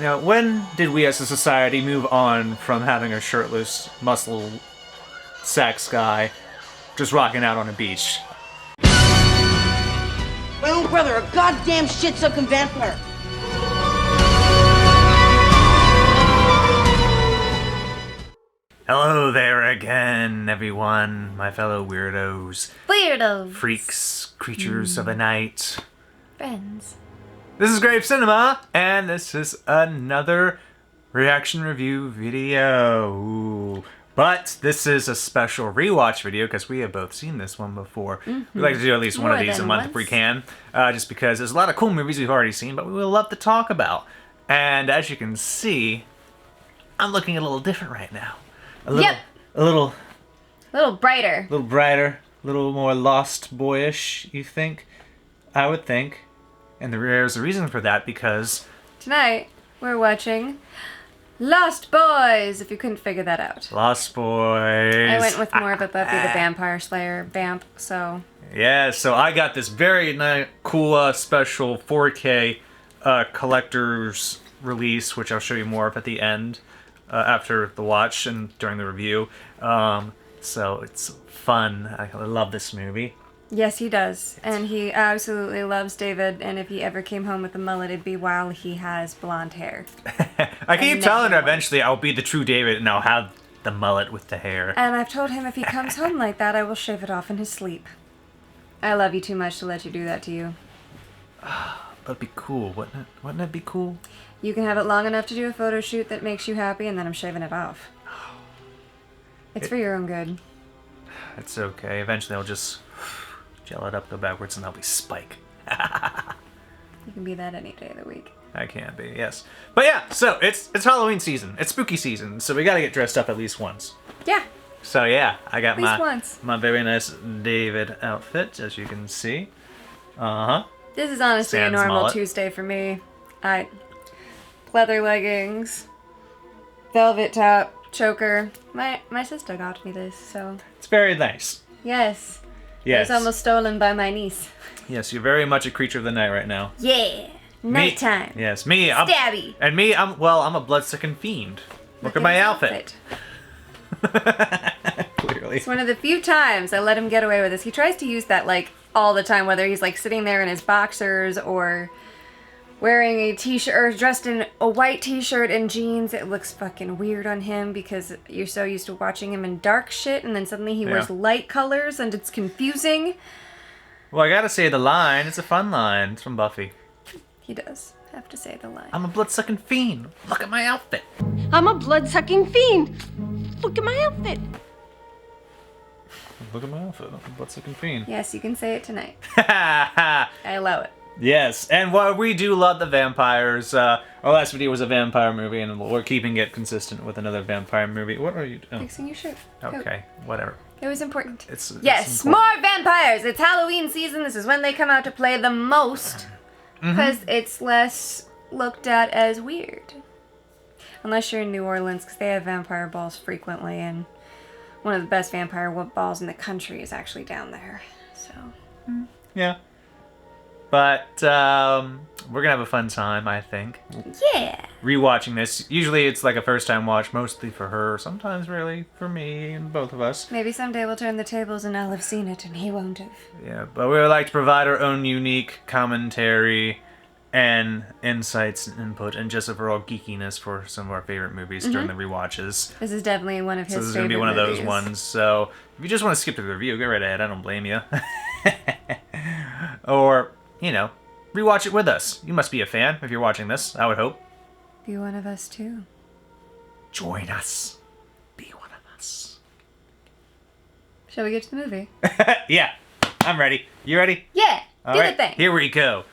Now, when did we as a society move on from having a shirtless, muscle sex guy just rocking out on a beach? My own brother, a goddamn shit-sucking vampire. Hello there again, everyone, my fellow weirdos. Weirdos. Freaks, creatures of the night. Friends. This is Grave Cinema, and this is another reaction review video. Ooh. But this is a special rewatch video because we have both seen this one before. We like to do at least one of these a month if we can, just because there's a lot of cool movies we've already seen, but we would love to talk about. And as you can see, I'm looking a little different right now. A little brighter. A little brighter, a little more Lost Boyish, you think? I would think. And there's a reason for that because Tonight, we're watching Lost Boys, if you couldn't figure that out. Lost Boys. I went with more of a Buffy the Vampire Slayer vamp, so... Yeah, so I got this very nice, cool, special 4K collector's release, which I'll show you more of at the end, after the watch and during the review. So it's fun. I love this movie. Yes, he does. And he absolutely loves David, and if he ever came home with a mullet, it'd be while he has blonde hair. I keep telling her eventually I'll be the true David and I'll have the mullet with the hair. And I've told him if he comes home like that, I will shave it off in his sleep. I love you too much to let you do that to you. That'd be cool, wouldn't it? Wouldn't it be cool? You can have it long enough to do a photo shoot that makes you happy, and then I'm shaving it off. It's for your own good. It's okay. Eventually I'll just gel it up, go backwards, and I'll be Spike. You can be that any day of the week. I can be, yes. But yeah, so it's Halloween season. It's spooky season, so we gotta get dressed up at least once. Yeah. So yeah, I got my very nice David outfit, as you can see. Uh-huh. This is honestly Sans a normal mullet. Tuesday for me. Leather leggings, velvet top, choker. My sister got me this, so... It's very nice. Yes. Yes. It was almost stolen by my niece. Yes, you're very much a creature of the night right now. Yeah. Nighttime. Yes, me. Stabby. And me, I'm a blood-sucking fiend. Look at my outfit. Clearly. It's one of the few times I let him get away with this. He tries to use that, like, all the time, whether he's, like, sitting there in his boxers or wearing a t-shirt or dressed in a white t-shirt and jeans. It looks fucking weird on him because you're so used to watching him in dark shit, and then suddenly he wears light colors and it's confusing. Well, I gotta say the line. It's a fun line. It's from Buffy. He does have to say the line. I'm a blood-sucking fiend. Look at my outfit. I'm a blood-sucking fiend. Look at my outfit. Look at my outfit. I'm a blood-sucking fiend. Yes, you can say it tonight. I allow it. Yes, and while we do love the vampires, our last video was a vampire movie, and we're keeping it consistent with another vampire movie. What are you doing? Fixing your shirt. Okay, whatever. It was important. It's Yes, important. more vampires. It's Halloween season. This is when they come out to play the most. Because it's less looked at as weird. Unless you're in New Orleans, because they have vampire balls frequently, and one of the best vampire balls in the country is actually down there. So. Yeah. But we're gonna have a fun time, I think. Yeah. Rewatching this. Usually it's like a first-time watch, mostly for her. Sometimes really for me and both of us. Maybe someday we'll turn the tables and I'll have seen it and he won't have. Yeah, but we would like to provide our own unique commentary and insights and input and just overall geekiness for some of our favorite movies during the rewatches. This is definitely one of his So this is favorite gonna be one of those movies. ones. So if you just want to skip through the review, go right ahead. I don't blame you. Or, you know, rewatch it with us. You must be a fan if you're watching this, I would hope. Be one of us too. Join us. Be one of us. Shall we get to the movie? Yeah, I'm ready. You ready? Yeah. All Do right, the thing. here we go.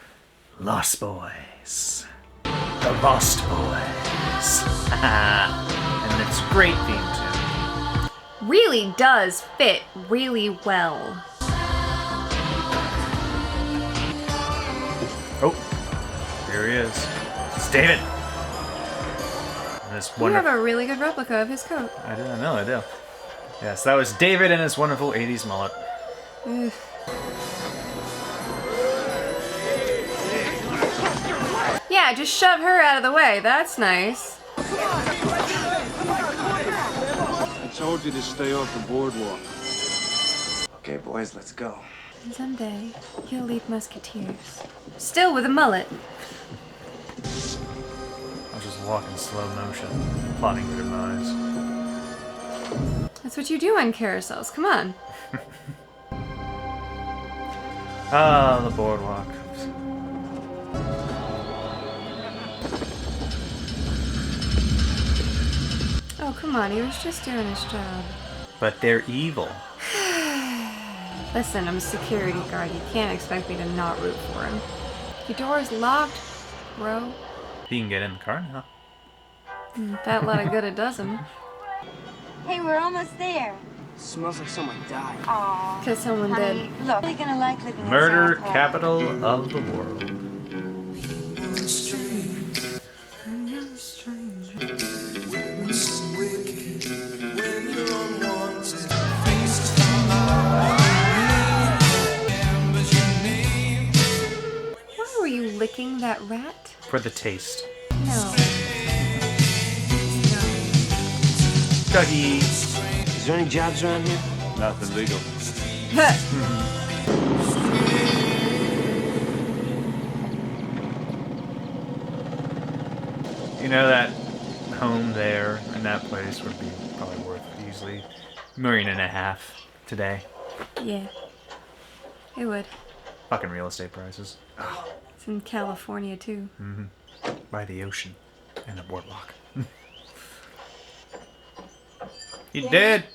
Lost Boys. The Lost Boys. And it's great theme tune. Really does fit really well. Oh, here he is. It's David. And this You have a really good replica of his coat. I do, I know, I do. Yes, that was David and his wonderful 80s mullet. Yeah, Yeah, just shove her out of the way. That's nice. I told you to stay off the boardwalk. Okay, boys, let's go. And someday, he'll lead musketeers. Still with a mullet. I'll just walk in slow motion, plotting your demise. That's what you do on carousels. Come on. Ah, the boardwalk. Oh, come on. He was just doing his job. But they're evil. Listen, I'm a security guard. You can't expect me to not root for him. Your door is locked, bro. He can get in the car now. That lot of good it does him. Hey, we're almost there. Smells like someone died. Aw. Because someone Honey, did. look, you're gonna like living in Murder South Park. capital of the world. Why were you licking that rat? For the taste. No. Dougie. Is there any jobs around here? Nothing legal. You know that home there in that place would be probably worth easily $1.5 million today. Yeah. It would. Fucking real estate prices. It's in California, too. By the ocean and the boardwalk. He dead.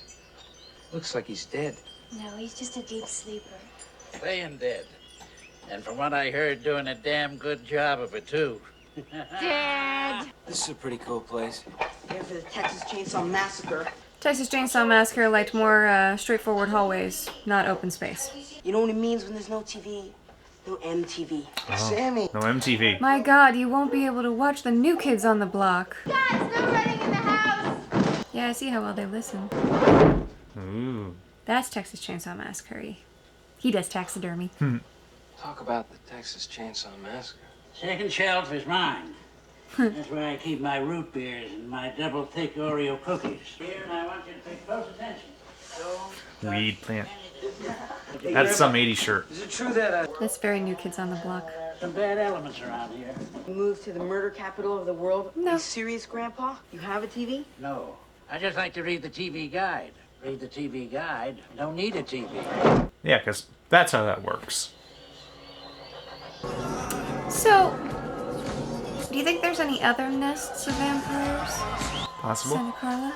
Looks like he's dead. No, he's just a deep sleeper. Playing dead. And from what I heard, doing a damn good job of it, too. Dad! This is a pretty cool place. Here for the Texas Chainsaw Massacre. Texas Chainsaw Massacre liked more straightforward hallways, not open space. You know what it means when there's no TV? No MTV. Sammy. No MTV. My god, you won't be able to watch the new kids on the block. Guys, no running in the house! Yeah, I see how well they listen. Ooh. That's Texas Chainsaw Massacre. He does taxidermy. Talk about the Texas Chainsaw Massacre. Second shelf is mine. That's where I keep my root beers and my double thick Oreo cookies. Here, and I want you to pay close attention. Weed plant. That's some 80s shirt. Is it true that That's very new kids on the block. Some bad elements around here. You moved to the murder capital of the world? No. Are you serious, Grandpa? You have a TV? No. I just like to read the TV guide. Read the TV guide. Don't need a TV. Yeah, because that's how that works. So, do you think there's any other nests of vampires? Possible. Santa Carla?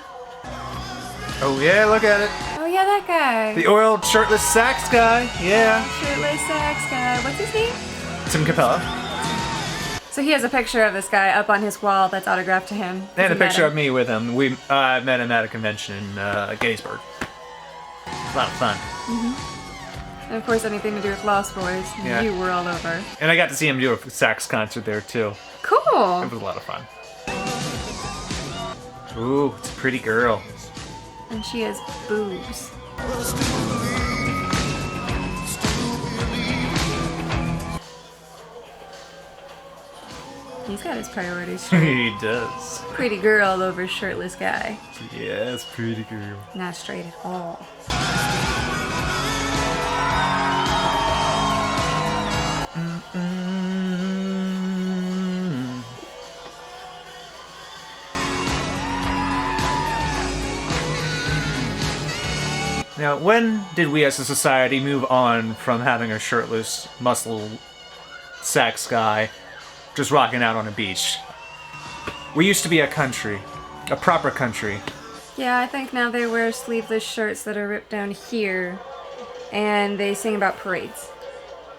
Oh yeah, look at it. Oh yeah, that guy. The oiled shirtless sax guy. Yeah. Shirtless sax guy. What's his name? Tim Capella. So he has a picture of this guy up on his wall that's autographed to him. And a picture of me with him. We met him at a convention in Gettysburg. It's a lot of fun. And of course, anything to do with Lost Boys, Yeah. you were all over. And I got to see him do a sax concert there too. Cool. It was a lot of fun. Ooh, it's a pretty girl. And she has boobs. He's got his priorities straight. He does. Pretty girl over shirtless guy. Yes, pretty girl. Not straight at all. Now, when did we as a society move on from having a shirtless, muscle sax guy just rocking out on a beach? We used to be a country. A proper country. Yeah, I think now they wear sleeveless shirts that are ripped down here. And they sing about parades.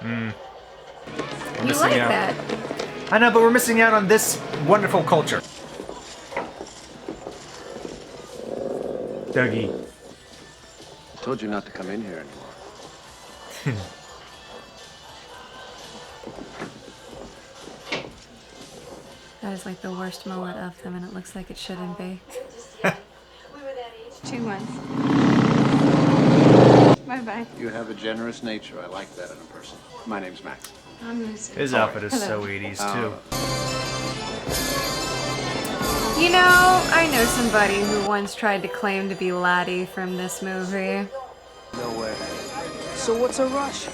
You missing like out. that. I know, but we're missing out on this wonderful culture. Dougie. Told you not to come in here anymore. That is like the worst mullet of them, and it looks like it shouldn't be. 2 months. Bye-bye. You have a generous nature. I like that in a person. My name's Max. I'm Lucy. His outfit is so 80s, too. You know, I know somebody who once tried to claim to be Laddie from this movie. No way. So what's a rush?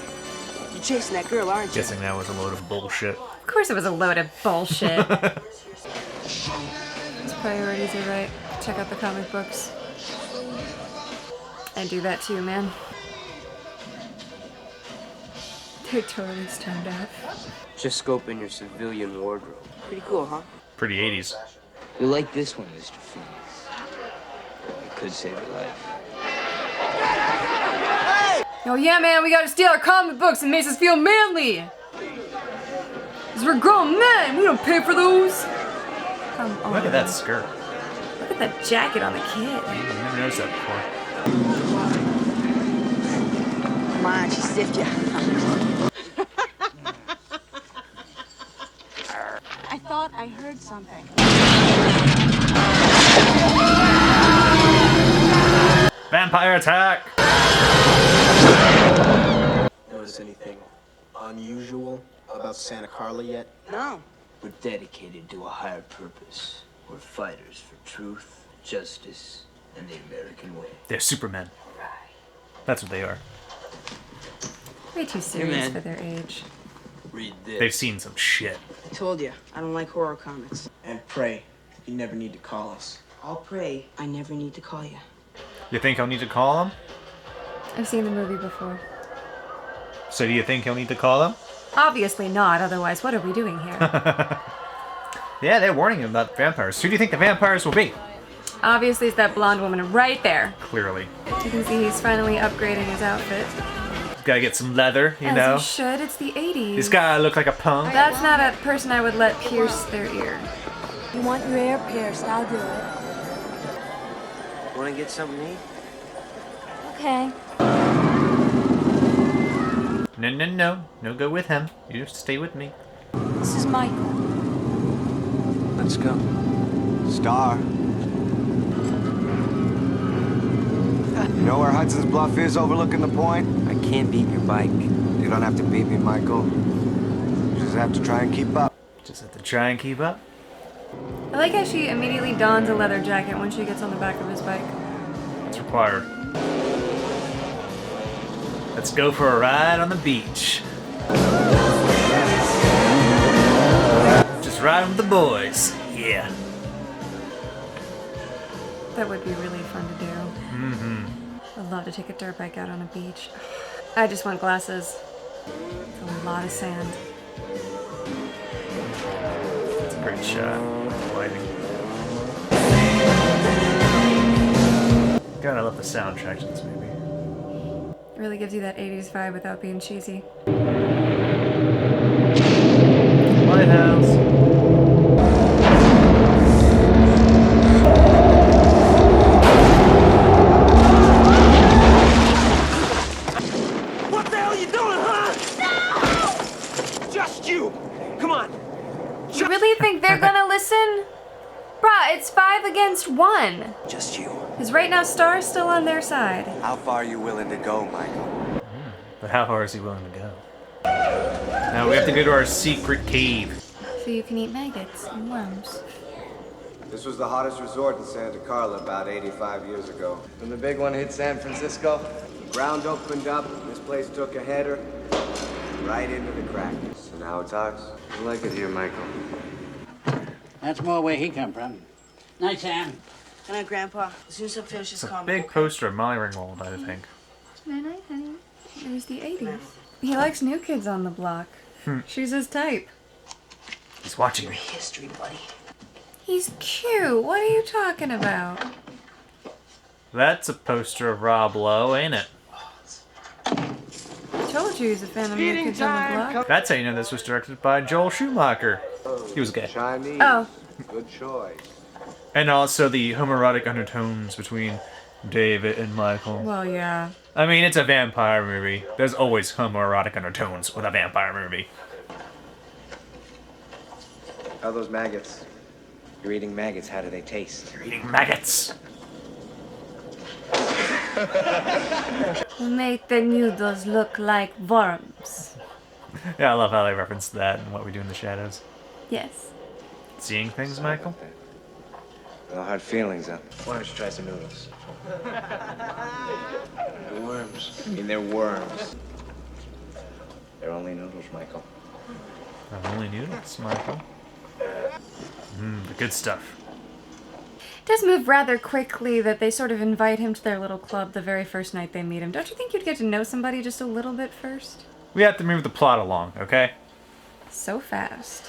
You're chasing that girl, aren't you? Guessing that was a load of bullshit. Of course it was a load of bullshit. His priorities are right. Check out the comic books. I do that too, man. They're totally stoned off. Just scoping your civilian wardrobe. Pretty cool, huh? Pretty 80s. You like this one, Mr. Phoenix. It could save your life. Oh yeah, man, we gotta steal our comic books. It makes us feel manly. Cause we're grown men. We don't pay for those. Come on. Look at that skirt. Look at that jacket on the kid. I never noticed that before. Come on, she stiffed you. I thought I heard something. Vampire attack! Notice anything unusual about Santa Carla yet? No. We're dedicated to a higher purpose. We're fighters for truth, justice, and the American way. They're Supermen. That's what they are. Way too serious man. for their age. Read this. They've seen some shit. I told you, I don't like horror comics. And pray, you never need to call us. I'll pray I never need to call you. You think I'll need to call him? I've seen the movie before. So do you think he'll need to call him? Obviously not, otherwise what are we doing here? Yeah, they're warning him about vampires. Who do you think the vampires will be? Obviously it's that blonde woman right there. Clearly. You can see he's finally upgrading his outfit. He's gotta get some leather, you As know? he should, it's the 80s. He's gotta look like a punk. That's not a person I would let pierce their ear. You want your hair pierced? I'll do it. Want to get something to eat? Okay. No. No go with him. You stay with me. This is Michael. Let's go. Star. You know where Hudson's Bluff is overlooking the point? I can't beat your bike. You don't have to beat me, Michael. You just have to try and keep up. Just have to try and keep up. I like how she immediately dons a leather jacket when she gets on the back of his bike. It's required. Let's go for a ride on the beach. Just riding with the boys. Yeah. That would be really fun to do. Mm-hmm. I'd love to take a dirt bike out on a beach. I just want glasses. It's a lot of sand. It's a great shot. Lighting. God, I love the soundtrack to this movie. It really gives you that 80s vibe without being cheesy. Lighthouse. What the hell are you doing, huh? No! Just you! Come on! You really think they're gonna listen? Bruh, it's 5 against 1. Just you. Because right now Star's still on their side. How far are you willing to go, Michael? But how far is he willing to go? Now we have to go to our secret cave. So you can eat maggots and worms. This was the hottest resort in Santa Carla about 85 years ago. When the big one hit San Francisco, the ground opened up, and this place took a header right into the crack. So now it's ours. I like it here, Michael. That's more where he come from. Night, Sam. Good night, Grandpa. As soon as I finish this It's a comic big book. poster of Molly Ringwald, I think. Good night, honey. It was the 80s. He likes new kids on the block. She's his type. He's watching Your me. history, buddy. He's cute. What are you talking about? That's a poster of Rob Lowe, ain't it? Told you he's a fan of new kids on the block. That's how you know this was directed by Joel Schumacher. He was gay. Chinese. Oh. Good choice. And also the homoerotic undertones between David and Michael. Well, yeah. I mean, it's a vampire movie. There's always homoerotic undertones with a vampire movie. How are those maggots? You're eating maggots. How do they taste? You're eating maggots. Make the noodles look like worms. Yeah, I love how they reference that and What We Do in the Shadows. Yes. Seeing things, Michael? No hard feelings, huh? Why don't you try some noodles? They're worms. I mean, they're worms. They're only noodles, Michael. Only noodles, Michael. The good stuff. It does move rather quickly that they sort of invite him to their little club the very first night they meet him. Don't you think you'd get to know somebody just a little bit first? We have to move the plot along, okay? So fast.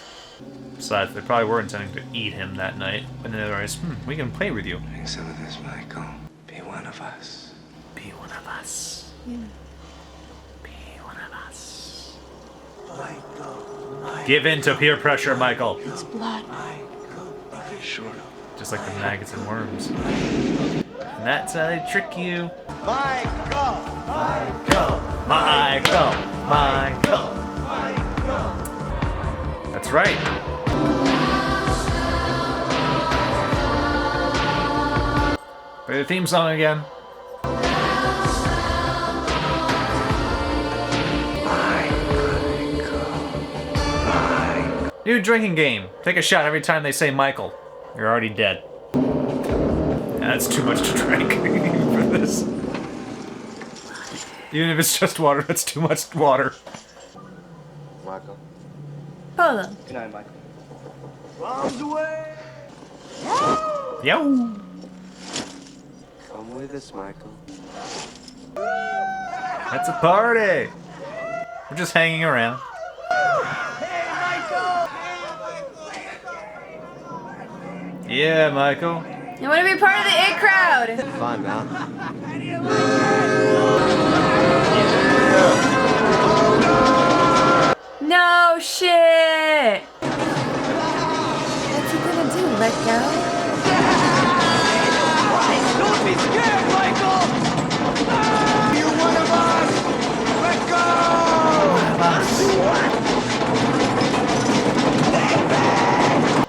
Besides, they probably were intending to eat him that night. And then they realized, we can play with you. Drink some of this, Michael. Be one of us. Be one of us. Yeah. Be one of us. Michael. Give in to peer pressure, Michael. It's blood. Sure. Just like the maggots and worms. And that's how they trick you. Michael! Michael! Michael! Michael! That's right. Play the theme song again. New drinking game. Take a shot every time they say Michael. You're already dead. That's too much to drink for this. Even if it's just water, that's too much water. Michael. Polo. Good night, Michael. Bombs away! Yo! Come with us, Michael. That's a party! We're just hanging around. Yeah, Michael. You want to be part of the IT crowd? Fun, now. No shit! What's he gonna do? Let go? Don't be scared, Michael! You one of us! Let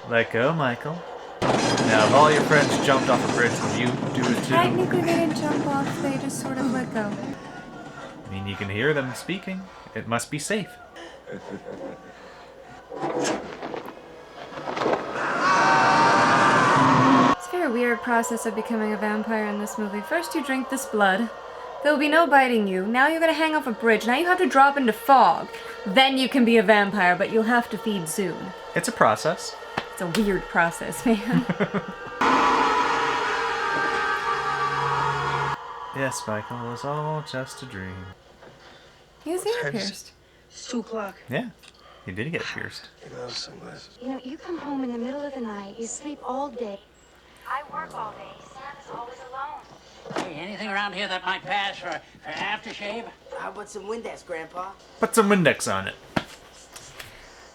go! Let go, Michael. Now, if all your friends jumped off a bridge, will you do it too? Technically, they didn't jump off, they just sort of let go. I mean, you can hear them speaking. It must be safe. It's a very weird process of becoming a vampire in this movie. First, you drink this blood. There will be no biting you. Now you're gonna hang off a bridge. Now you have to drop into fog. Then you can be a vampire, but you'll have to feed soon. It's a process. It's a weird process, man. Yes, Michael, it was all just a dream. He was ear pierced. It's 2 o'clock. Yeah, he did get it pierced. You know, you come home in the middle of the night, you sleep all day. I work all day. Sam is always alone. Hey, anything around here that might pass for aftershave? How about some Windex, Grandpa? Put some Windex on it.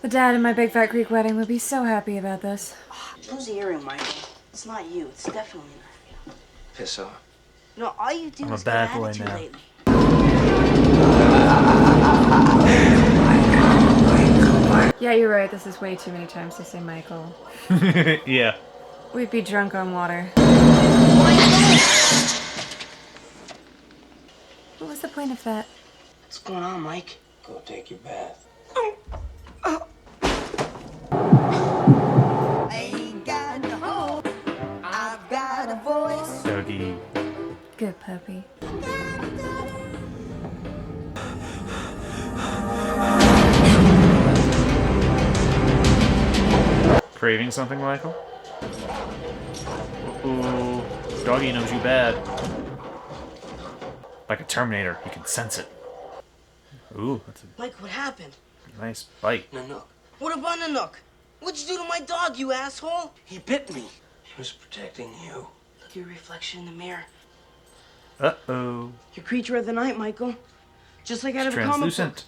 The dad in my Big Fat Greek wedding would be so happy about this. Who's the earring, Michael? It's not you. It's definitely not you. Piss off. No, all you do I'm a is bad get boy attitude now. lately. Yeah, you're right. This is way too many times to say Michael. Yeah. We'd be drunk on water. What was the point of that? What's going on, Mike? Go take your bath. Dougie. Good puppy. Craving something, Michael? Uh-oh. Doggy knows you bad. Like a Terminator, you can sense it. Ooh, that's Mike, what happened? a nice bite. Nanook. What about Nanook? What'd you do to my dog, you asshole? He bit me. He was protecting you. Look at your reflection in the mirror. Uh-oh. You're creature of the night, Michael. Just like out of a comic book. Translucent.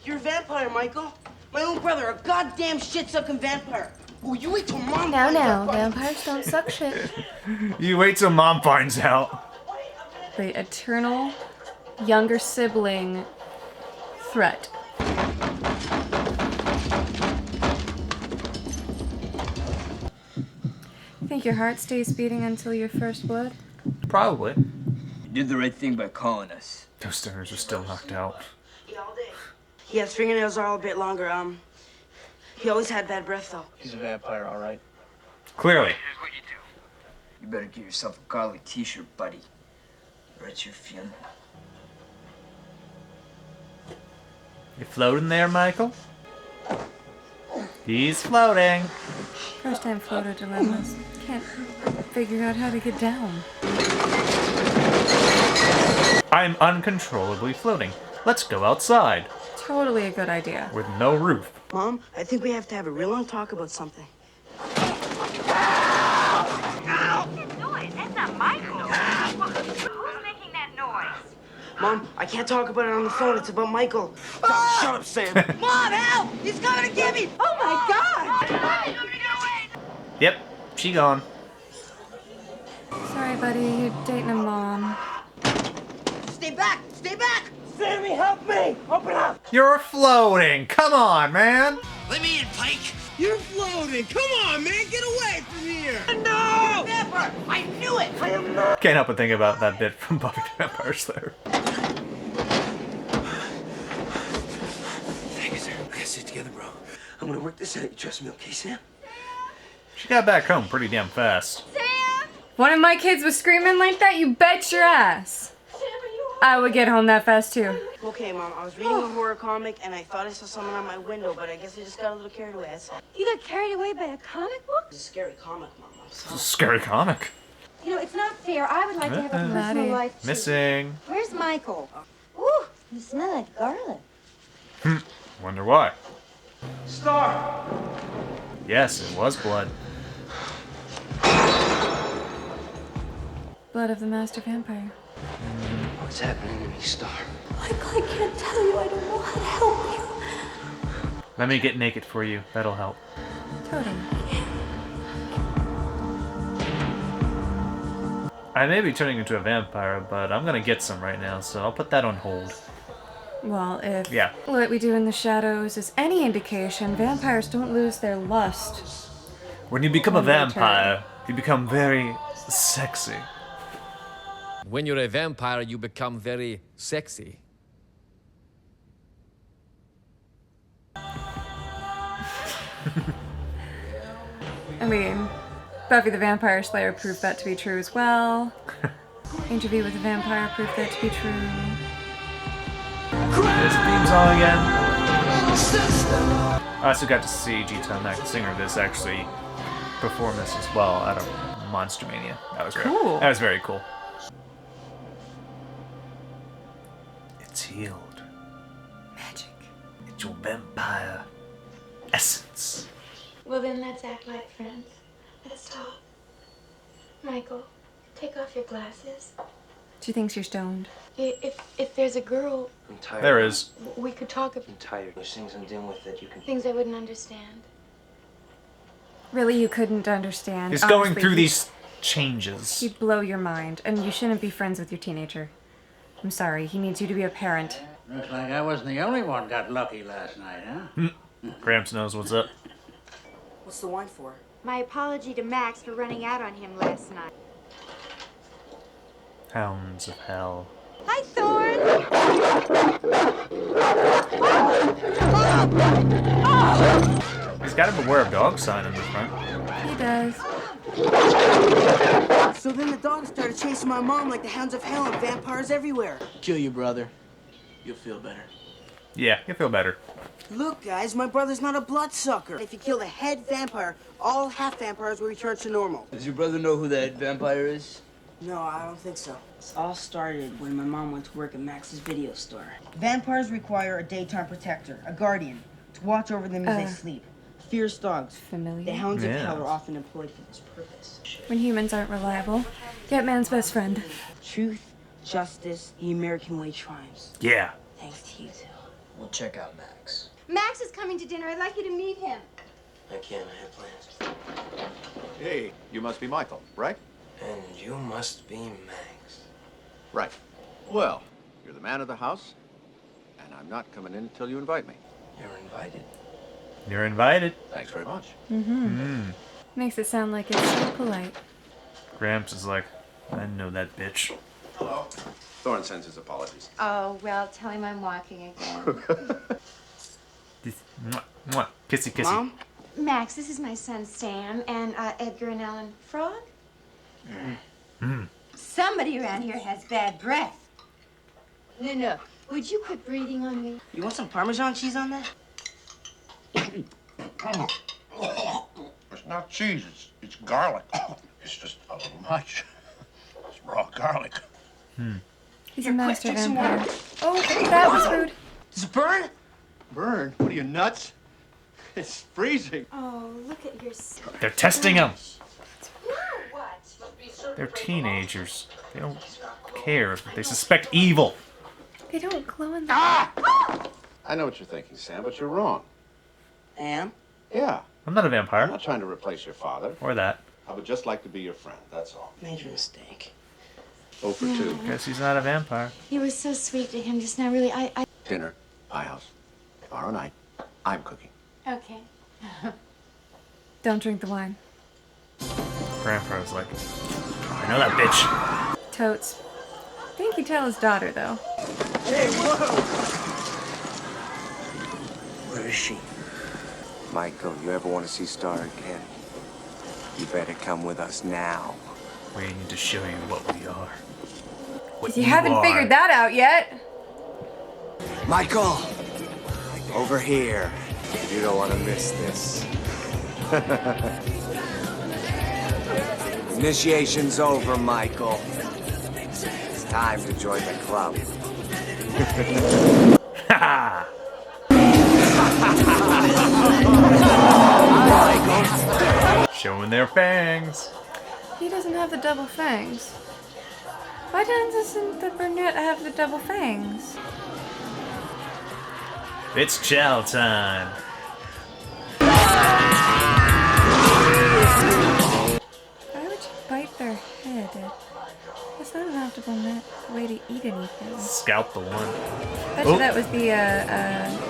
You're a vampire, Michael. My own brother, a goddamn shit-sucking vampire. Oh, you wait till Mom Now, finds now, out. vampires don't suck shit. You wait till Mom finds out. The eternal younger sibling threat. Think your heart stays beating until your first blood? Probably. You did the right thing by calling us. Those stoners are still knocked out. Yeah, all day. Yeah, his fingernails are all a bit longer. He always had bad breath, though. He's a vampire, all right. Clearly. Here's what you do. You better get yourself a garlic t-shirt, buddy. Or it's your funeral. You floating there, Michael? He's floating. First time floater dilemmas. Can't figure out how to get down. I'm uncontrollably floating. Let's go outside. Totally a good idea. With no roof. Mom, I think we have to have a real long talk about something. Noise. That's not Michael. Who's making that noise? Mom, I can't talk about it on the phone. It's about Michael. Shut up, Sam. Mom, help! He's coming to get me! Oh my God! Yep, she gone. Sorry, buddy. You're dating a mom. Stay back! Stay back! Sammy, help me! Open up! You're floating. Come on, man. Let me in, Pike! You're floating! Come on, man! Get away from here! No! Never! I knew it! I am not... Can't help but think about that bit from Buffy the Vampire Slayer. Thank you, sir. I gotta sit together, bro. I'm gonna work this out. You trust me, okay, Sam? She got back home pretty damn fast. One of my kids was screaming like that, you bet your ass. I would get home that fast too. Okay, Mom. I was reading a horror comic and I thought I saw someone on my window, but I guess I just got a little carried away. That's all. You got carried away by a comic book? It's a scary comic, Mom. I'm It's a sorry. scary comic. You know, it's not fair. I would like to have a personal Maddie. life too. Missing. Where's Michael? Ooh, you smell like garlic. Wonder why. Star! Yes, it was blood. Blood of the master vampire. What's happening to me, Star? Michael, I can't tell you. I don't know how to help you. Let me get naked for you. That'll help. Totally. I may be turning into a vampire, but I'm gonna get some right now, so I'll put that on hold. Well, if Yeah. what we do in the shadows is any indication, vampires don't lose their lust. When you become a When they vampire, you become very sexy. When you're a vampire, you become very sexy. I mean, Buffy the Vampire Slayer proved that to be true as well. Interview with the Vampire proved that to be true. This theme song again. I also got to see G-Town Mac, the singer of this, actually perform this as well at a Monster Mania. That was great. Cool. That was very cool. It's healed. Magic. It's your vampire essence. Well, then let's act like friends. Let's talk. Michael, take off your glasses. She thinks you're stoned. If there's a girl, I'm tired. There is. we could talk of I'm tired. There's things I'm dealing with that you can... things I wouldn't understand. Really, you couldn't understand. He's going Honestly, through these changes. He'd blow your mind, and you shouldn't be friends with your teenager. I'm sorry, he needs you to be a parent. Looks like I wasn't the only one got lucky last night, huh? Gramps knows what's up. What's the wine for? My apology to Max for running out on him last night. Hounds of hell. Hi, Thorn. He's got a beware of dog sign in the front. He does. So then the dogs started chasing my mom like the hounds of hell and vampires everywhere. Kill your brother. You'll feel better. Yeah, you feel better. Look, guys, my brother's not a bloodsucker. If you kill the head vampire, all half vampires will return to normal. Does your brother know who that vampire is? No, I don't think so. It all started when my mom went to work at Max's video store. Vampires require a daytime protector, a guardian, to watch over them as they sleep. Fierce dogs. Familiar. The hounds of Yeah. hell are often employed for this purpose. When humans aren't reliable, get man's best friend. Truth, justice, the American way triumphs. Yeah. Thanks to you two. We'll check out Max. Max is coming to dinner. I'd like you to meet him. I can't. I have plans. Hey, you must be Michael, right? And you must be Max. Right. Well, you're the man of the house, and I'm not coming in until you invite me. You're invited. You're invited. Thanks very much. Makes it sound like it's so polite. Gramps is like, I know that bitch. Hello. Thorne sends his apologies. Oh, well, tell him I'm walking again. This, mwah, mwah. Kissy, kissy. Mom? Max, this is my son Sam and Edgar and Ellen. Frog? Somebody around here has bad breath. No. Would you quit breathing on me? You want some Parmesan cheese on that? It's not cheese, it's garlic. It's just a little much. It's raw garlic. He's a master vampire. Oh, that was rude. Does it burn? Burn? What are you, nuts? It's freezing. Oh, look at your... They're testing him. What? They're teenagers. They don't care. They suspect evil. They don't glow in the... I know what you're thinking, Sam, but you're wrong. Am? Yeah. I'm not a I'm vampire. not trying to replace your father. Or that. I would just like to be your friend, that's all. Major mistake. 0 for 2. Guess he's not a vampire. You were so sweet to him just now, really. I... Dinner, pie house. Tomorrow night, I'm cooking. Okay. Don't drink the wine. Grandpa's like, I know that bitch. Totes. I think he'd tell his daughter, though. Hey, whoa! Where is she? Michael, you ever want to see Star again? You better come with us now. We need to show you what we are. What Because you haven't figured that out yet. Michael! Over here. You don't want to miss this. Initiation's over, Michael. It's time to join the club. Ha! Showing their fangs. He doesn't have the double fangs. Why doesn't the brunette have the double fangs? It's chow time. Why would you bite their head? That's not an optimal way to eat anything. Scalp the one. Bet you that was the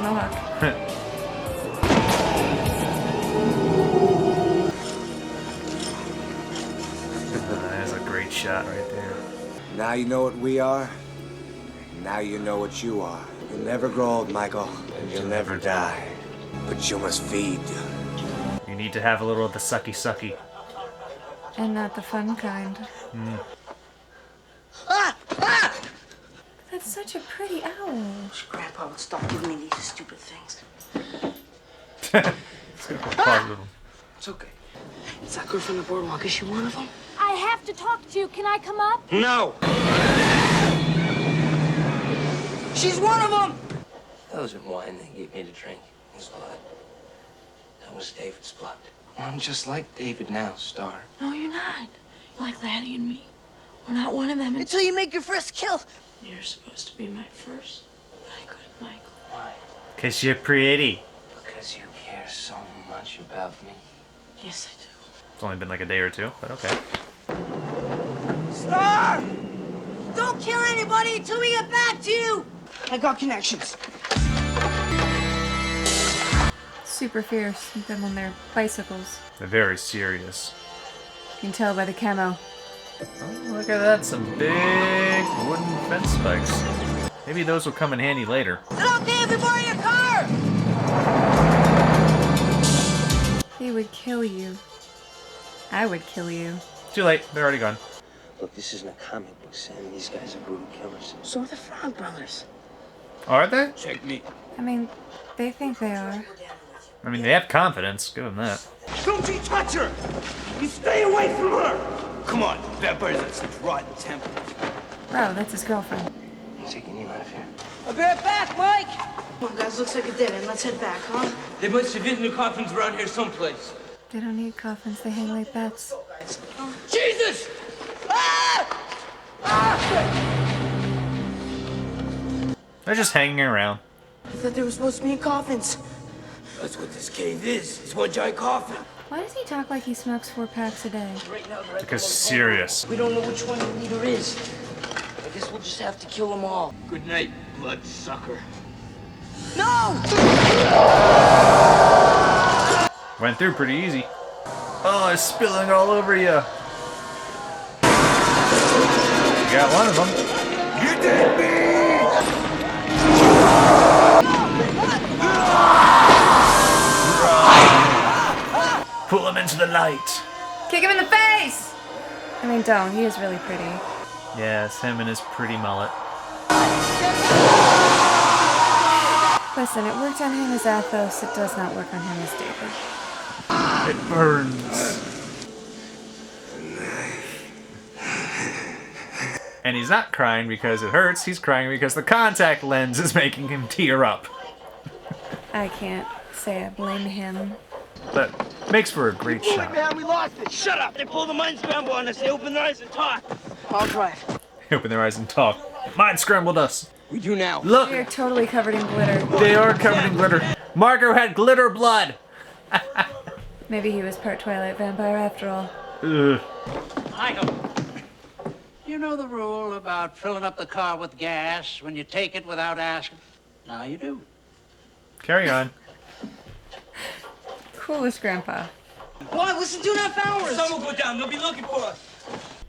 mohawk. That's a great shot right there. Now you know what we are. Now you know what you are. You'll never grow old, Michael. And you'll never die. But you must feed. You need to have a little of the sucky sucky. And not the fun kind. That's such a pretty owl. Wish Grandpa would stop giving me these stupid things. It's okay. It's that girl from the boardwalk. Is she one of them? I have to talk to you. Can I come up? No! She's one of them! That wasn't wine they gave me to drink. It was blood. That was David's blood. I'm just like David now, Star. No, you're not. You're like Laddie and me. We're not one of them. Until you make your first kill. You're supposed to be my first. I couldn't, Michael. Why? Cause you're pretty. Because you care so much about me. Yes, I do. It's only been like a day or two, but okay. Star! Don't kill anybody until we get back to you! I got connections. Super fierce with them on their bicycles. They're very serious. You can tell by the camo. Oh, look at that, some big wooden fence spikes. Maybe those will come in handy later. Is it okay if we borrow your car? They would kill you. I would kill you. Too late, they're already gone. Look, this isn't a comic book, Sam. These guys are brutal killers. So are the Frog Brothers. Are they? Check me. I mean, they think they are. I mean, they have confidence. Give them that. Don't you touch her! You stay away from her! Come on, vampires have such rotten tempers. Bro, that's his girlfriend. I'm taking you out of here. I'll be right back, Mike! Come on, guys, looks like a dead end. Let's head back, huh? They must have hidden the coffins around here someplace. They don't need coffins, they hang like bats. Jesus! They're just hanging around. I thought they were supposed to be in coffins. That's what this cave is. It's one giant coffin. Why does he talk like he smokes 4 packs a day? Right now, they're at Because the serious. We don't know which one the leader is. I guess we'll just have to kill them all. Good night, bloodsucker. No! Went through pretty easy. Oh, it's spilling all over you. You got one of them. You did me! Pull him into the light. Kick him in the face! I mean, don't. He is really pretty. Yes, him and his pretty mullet. Listen, it worked on him as Athos. It does not work on him as David. It burns. And he's not crying because it hurts. He's crying because the contact lens is making him tear up. I can't say I blame him. But makes for a great shot. Man, we lost it. Shut up. They pulled the mind scramble on us. They opened their eyes and talk. I'll drive. They open their eyes and talk. Mind scrambled us. We do now. Look. They're totally covered in glitter. They are covered in glitter. Margot had glitter blood. Maybe he was part Twilight vampire after all. Ugh. Michael, you know the rule about filling up the car with gas when you take it without asking? Now you do. Carry on. Coolest grandpa. Why? Listen, 2.5 hours. The sun will go down. They'll be looking for us.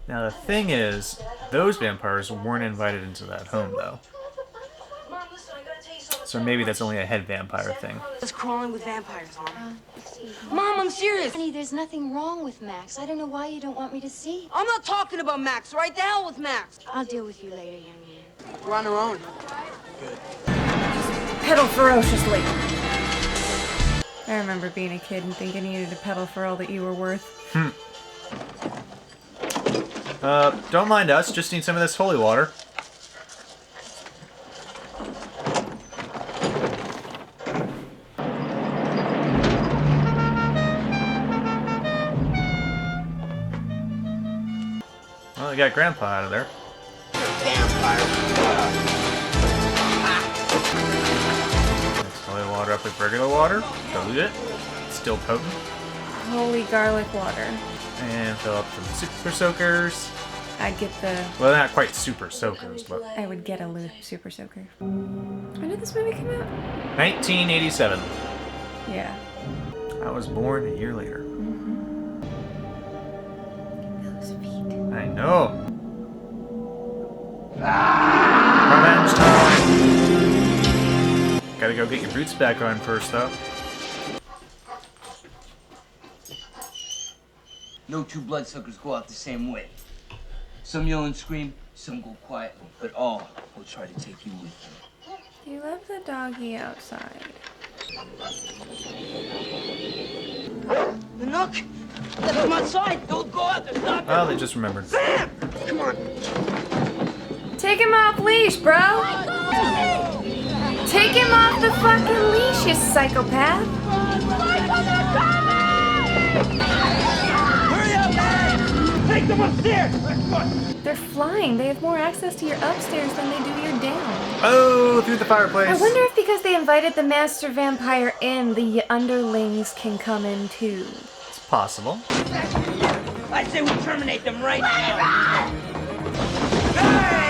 Now the thing is, those vampires weren't invited into that home though. So maybe that's only a head vampire thing. It's crawling with vampires, Mom. Mom, I'm serious. Honey, there's nothing wrong with Max. I don't know why you don't want me to see. I'm not talking about Max, right? The hell with Max. I'll deal with you later, young man. We're on our own. Pedal ferociously. I remember being a kid and thinking you needed to pedal for all that you were worth. Don't mind us. Just need some of this holy water. Well, we got Grandpa out of there. Mix holy water up with regular water. Dilute it. It's still potent. Holy garlic water. And fill up some super soakers. I'd get the... Well, not quite super soakers, but... I would get a super soaker. When did this movie come out? 1987. Yeah. I was born a year later. Those feet. I know. Revenge time! Gotta go get your boots back on first, though. No two bloodsuckers go out the same way. Some yell and scream, some go quietly, but all will try to take you with them. You left the doggy outside. The Nook! Let them outside! Don't go out there! Stop Oh, they just remembered. Sam! Come on! Take him off leash, bro! Take him off the fucking leash, you psychopath! Hurry up, man! Take them upstairs! They're flying. They have more access to your upstairs than they do your down. Oh, through the fireplace. I wonder if because they invited the master vampire in, the underlings can come in too. It's possible. I say we terminate them right now. Hey!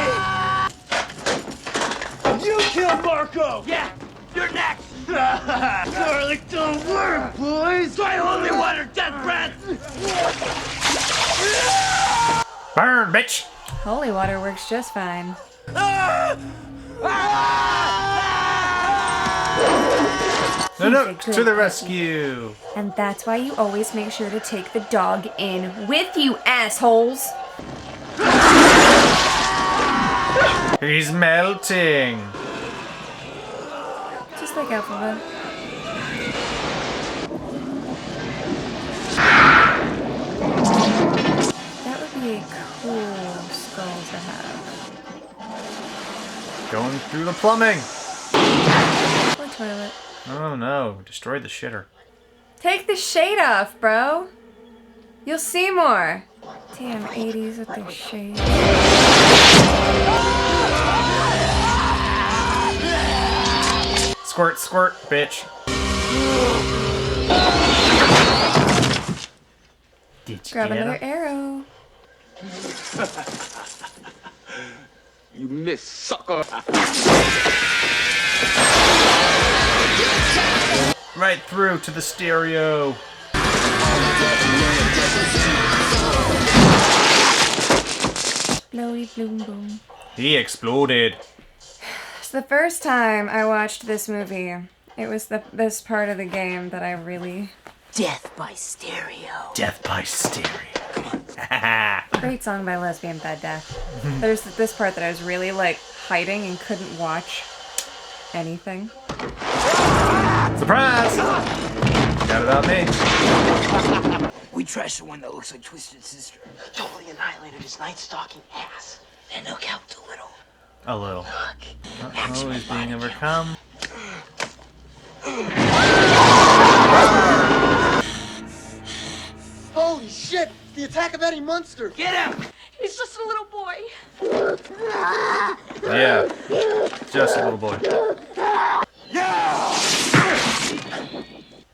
You killed Marco! Yeah, you're next! Garlic don't work, boys! Try holy water, death breath! Burn, bitch! Holy water works just fine. No, to the rescue! And that's why you always make sure to take the dog in with you, assholes! He's melting! Just like Alphabet. That would be a cool skull to have. Going through the plumbing! Or toilet. Oh no, destroyed the shitter. Take the shade off, bro! You'll see more! Damn, 80s with their shade. Squirt, squirt, bitch. Did you Grab get another him? arrow. You miss, sucker! Right through to the stereo. Bloody bloom boom. He exploded. It's the first time I watched this movie. It was this part of the game that I really... Death by stereo. Death by stereo. Come on. Great song by Lesbian Bed Death. There's this part that I was really like hiding and couldn't watch anything. Surprise! Got it on me. We trashed the one that looks like Twisted Sister. Totally annihilated his night-stalking ass. And look helped a little. A little. Oh, he's being overcome. Holy shit! The attack of Eddie Munster! Get him! He's just a little boy. Yeah, just a little boy.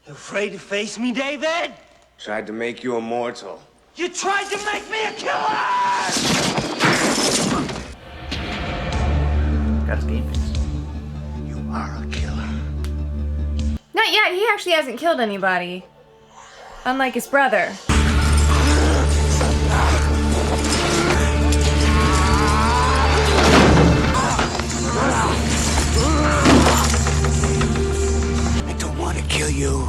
You afraid to face me, David? Tried to make you immortal. You tried to make me a killer! Got his game face. You are a killer. Not yet. He actually hasn't killed anybody. Unlike his brother. I don't want to kill you.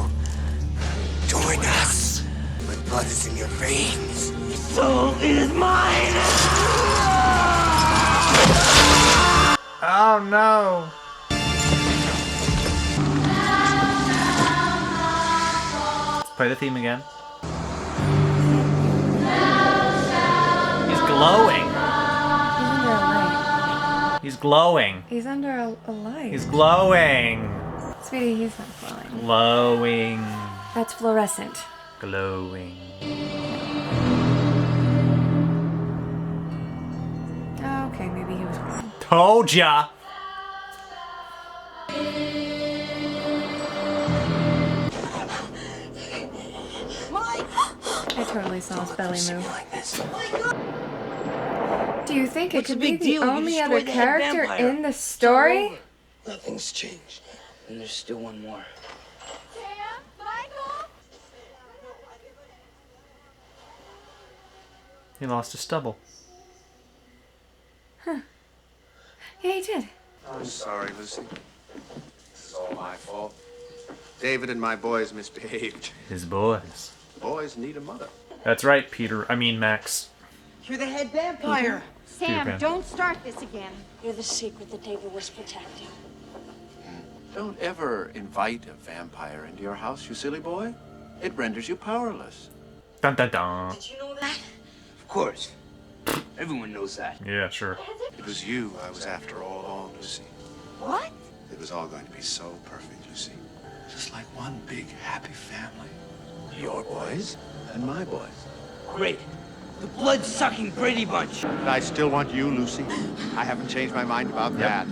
Join us. My blood is in your veins. Your soul is mine! Oh no! Let's play the theme again. He's glowing. He's under a light. He's glowing. He's under a light. He's glowing. Sweetie, he's not glowing. Glowing. That's fluorescent. Glowing. Oh, okay, maybe he was glowing. Told ya! I totally saw his belly move. Do you think it could be the only other character in the story? Nothing's changed. And there's still one more. He lost his stubble. Huh. Yeah, he did. I'm sorry, Lucy. This is all my fault. David and my boys misbehaved. His boys. Boys need a mother. That's right, Peter. I mean, Max. You're the head vampire. Peter Pan. Don't start this again. You're the secret that David was protecting. Don't ever invite a vampire into your house, you silly boy. It renders you powerless. Dun dun dun. Did you know that? Of course. Everyone knows that. Yeah, sure. It was you I was after all along, Lucy. What? It was all going to be so perfect, Lucy. Just like one big happy family. Your boys and my boys. Great. The blood-sucking Brady Bunch. But I still want you, Lucy. I haven't changed my mind about that.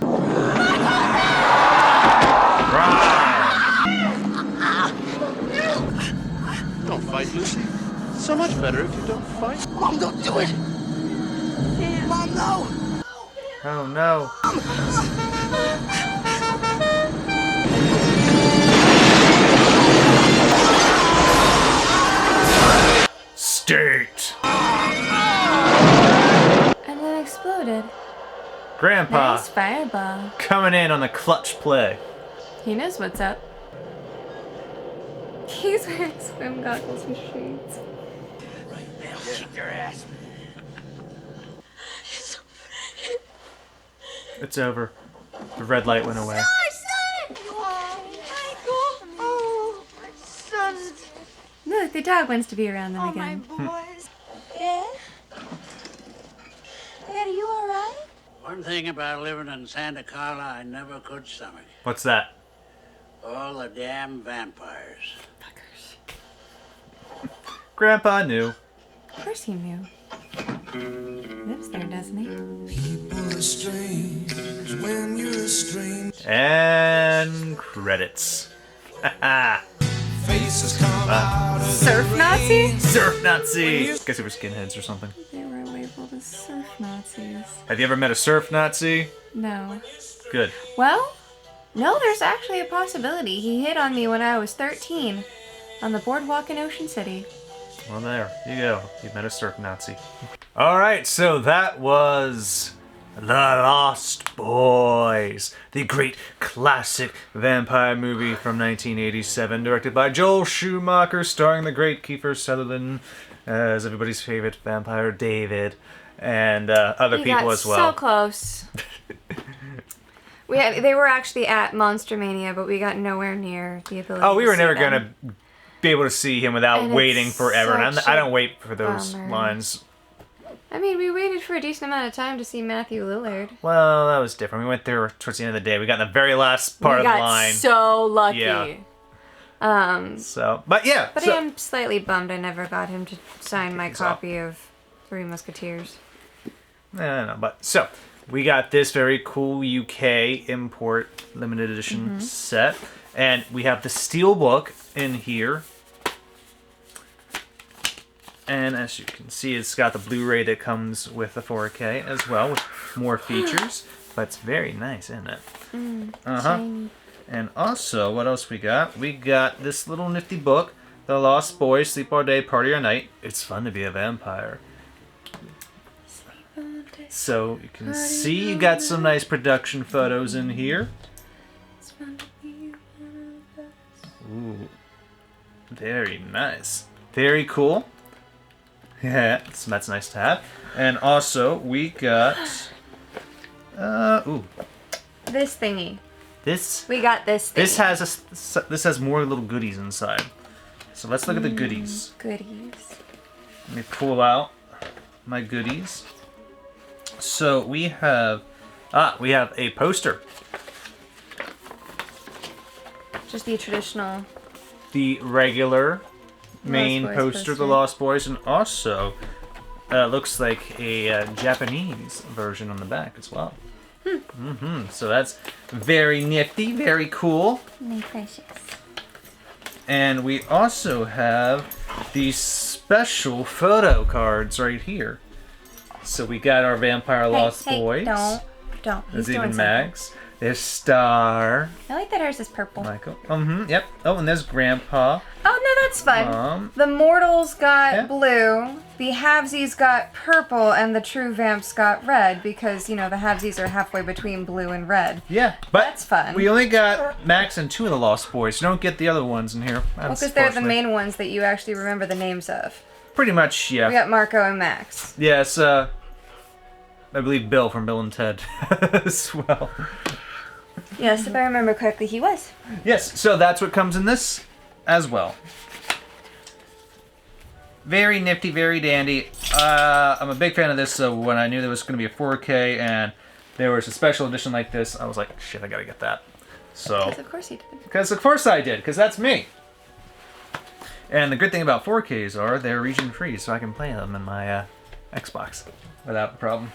Don't fight, Lucy. It's so much better if you don't fight. Mom, don't do it. Mom, no. Oh no. State. And then exploded. Grandpa. Nice fireball. Coming in on the clutch play. He knows what's up. He's wearing swim goggles and shades. Right now, kick your ass. It's over. The red light went away. Look, the dog wants to be around them again. boys. Ed? Ed, are you all right? One thing about living in Santa Carla I never could stomach. What's that? All the damn vampires. Grandpa knew. Of course he knew. He lives there, doesn't he? And credits. Surf Nazi? Surf Nazi! Guess they were skinheads or something. They were labeled as surf Nazis. Have you ever met a surf Nazi? No. Good. Well, no, there's actually a possibility. He hit on me when I was 13 on the boardwalk in Ocean City. Well, there you go. You met a surf Nazi. Alright, so that was The Lost Boys, the great classic vampire movie from 1987, directed by Joel Schumacher, starring the great Kiefer Sutherland as everybody's favorite vampire, David, and other people as well. So close. They were actually at Monster Mania, but we got nowhere near the ability. Oh, we were never going gonna be able to see him without waiting forever, and I don't wait for those bummer. lines. I mean, we waited for a decent amount of time to see Matthew Lillard. Well, that was different. We went there towards the end of the day. We got in the very last part of the line. We got so lucky. Yeah. But I am slightly bummed I never got him to sign my copy of Three Musketeers. No, but so we got this very cool UK import limited edition set, and we have the steelbook in here. And as you can see, it's got the Blu-ray that comes with the 4K as well, with more features. But it's very nice, isn't it? Shiny. And also, what else we got? We got this little nifty book, The Lost Boys, Sleep All Day, Party All Night. It's fun to be a vampire. So you can see you got some nice production photos in here. Ooh, very nice. Very cool. Yeah, so that's nice to have. And also, we got... This thingy. This? We got this thingy. This has more little goodies inside. So let's look at the goodies. Goodies. Let me pull out my goodies. So we have a poster. Just the traditional. The regular main Lost Boys poster, The Lost Boys, and also looks like a Japanese version on the back as well. So that's very nifty, very cool. My precious. And we also have these special photo cards right here. So we got our Vampire Lost Boys. Don't. There's even Max. There's Star. I like that ours is purple. Michael. Yep. Oh, and there's Grandpa. Oh, no, that's fun. The Mortals got blue, the Halvesies got purple, and the True Vamps got red because, you know, the Halvesies are halfway between blue and red. Yeah, but that's fun. We only got Max and 2 of the Lost Boys. You don't get the other ones in here. Well, because they're the main ones that you actually remember the names of. Pretty much, yeah. We got Marco and Max. Yes, I believe Bill from Bill and Ted as well. Yes, if I remember correctly, he was. Yes, so that's what comes in this as well. Very nifty, very dandy. I'm a big fan of this, so when I knew there was going to be a 4K and there was a special edition like this, I was like, shit, I gotta get that. So, Because of course you did. Because of course I did, because that's me. And the good thing about 4Ks are they're region free, so I can play them in my Xbox without a problem.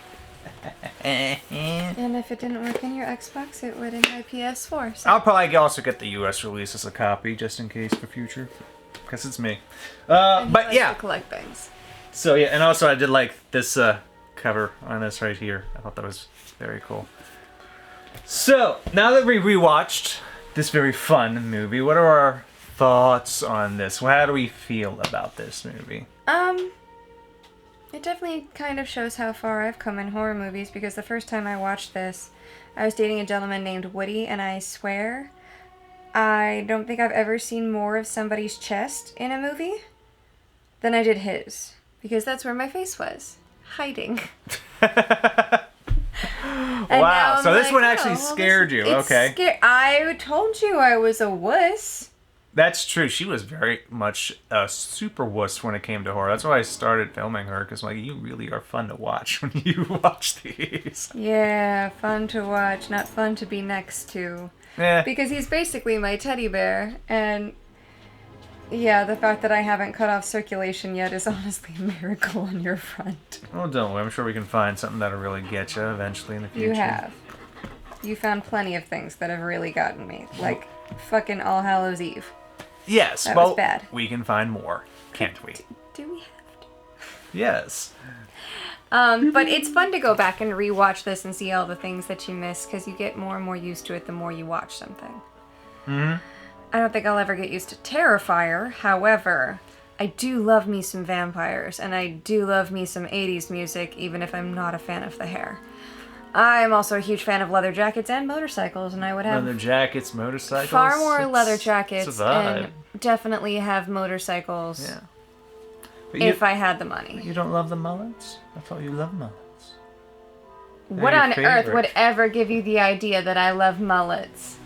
And if it didn't work in your Xbox, it would in my PS4. So. I'll probably also get the US release as a copy, just in case for future, because it's me. But yeah, to collect things. So yeah, and also I did like this cover on this right here. I thought that was very cool. So now that we rewatched this very fun movie, what are our thoughts on this? How do we feel about this movie? It definitely kind of shows how far I've come in horror movies, because the first time I watched this, I was dating a gentleman named Woody, and I swear, I don't think I've ever seen more of somebody's chest in a movie than I did his, because that's where my face was, hiding. Wow, so this one actually scared you, okay. I told you I was a wuss. That's true. She was very much a super wuss when it came to horror. That's why I started filming her, because like, you really are fun to watch when you watch these. Yeah, fun to watch, not fun to be next to. Yeah. Because he's basically my teddy bear, and yeah, the fact that I haven't cut off circulation yet is honestly a miracle on your front. Oh, don't worry. I'm sure we can find something that'll really get you eventually in the future. You have. You found plenty of things that have really gotten me, like fucking All Hallows Eve. Yes, that well, was bad. We can find more, can't we? Do we have to? Yes. But it's fun to go back and rewatch this and see all the things that you miss, because you get more and more used to it the more you watch something. Mm-hmm. I don't think I'll ever get used to Terrifier. However, I do love me some vampires, and I do love me some 80s music, even if I'm not a fan of the hair. I'm also a huge fan of leather jackets and motorcycles, and I would have leather jackets, motorcycles. far more leather jackets, and definitely have motorcycles. Yeah. if I had the money. You don't love the mullets? I thought you loved mullets. What on earth would ever give you the idea that I love mullets?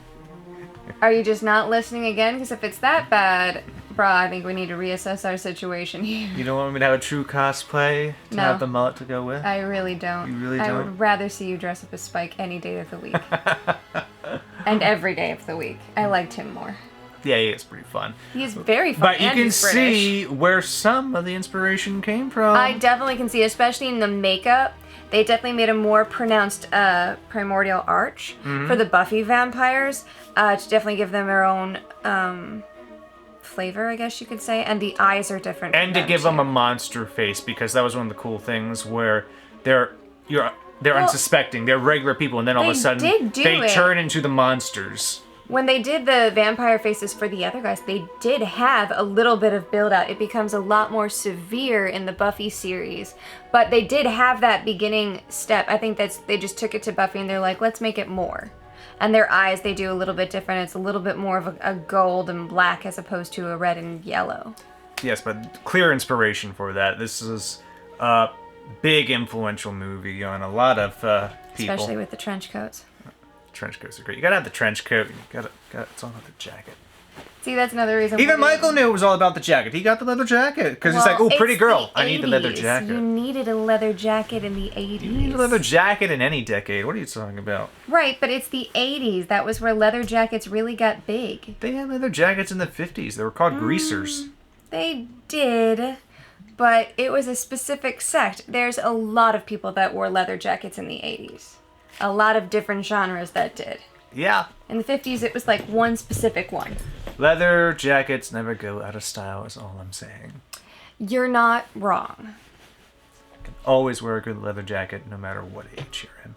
Are you just not listening again? Because if it's that bad, brah, I think we need to reassess our situation here. You don't want me to have a true cosplay to have the mullet to go with? I really don't. You really don't? I would rather see you dress up as Spike any day of the week. And every day of the week. I liked him more. Yeah, he is pretty fun. He is very fun. But you and can he's British. see where some of the inspiration came from. I definitely can see, especially in the makeup. They definitely made a more pronounced primordial arch for the Buffy vampires to definitely give them their own flavor, I guess you could say. And the eyes are different. And to give them a monster face, because that was one of the cool things where they're unsuspecting. They're regular people, and then all of a sudden they turn into the monsters. When they did the vampire faces for the other guys, they did have a little bit of build-out. It becomes a lot more severe in the Buffy series. But they did have that beginning step. I think they just took it to Buffy and they're like, let's make it more. And their eyes, they do a little bit different. It's a little bit more of a gold and black as opposed to a red and yellow. Yes, but clear inspiration for that. This is a big influential movie on a lot of people. Especially with the trench coats. Trench coats are great. You gotta have the trench coat. It's all about the jacket. See, that's another reason. Even Michael knew it was all about the jacket. He got the leather jacket because he's like, "Oh, pretty girl, I need the leather jacket." You needed a leather jacket in the 80s. You need a leather jacket in any decade. What are you talking about? Right, but it's the 80s. That was where leather jackets really got big. They had leather jackets in the 50s. They were called greasers. They did, but it was a specific sect. There's a lot of people that wore leather jackets in the 80s. A lot of different genres that did. Yeah. In the 50s, it was like one specific one. Leather jackets never go out of style is all I'm saying. You're not wrong. You can always wear a good leather jacket no matter what age you're in.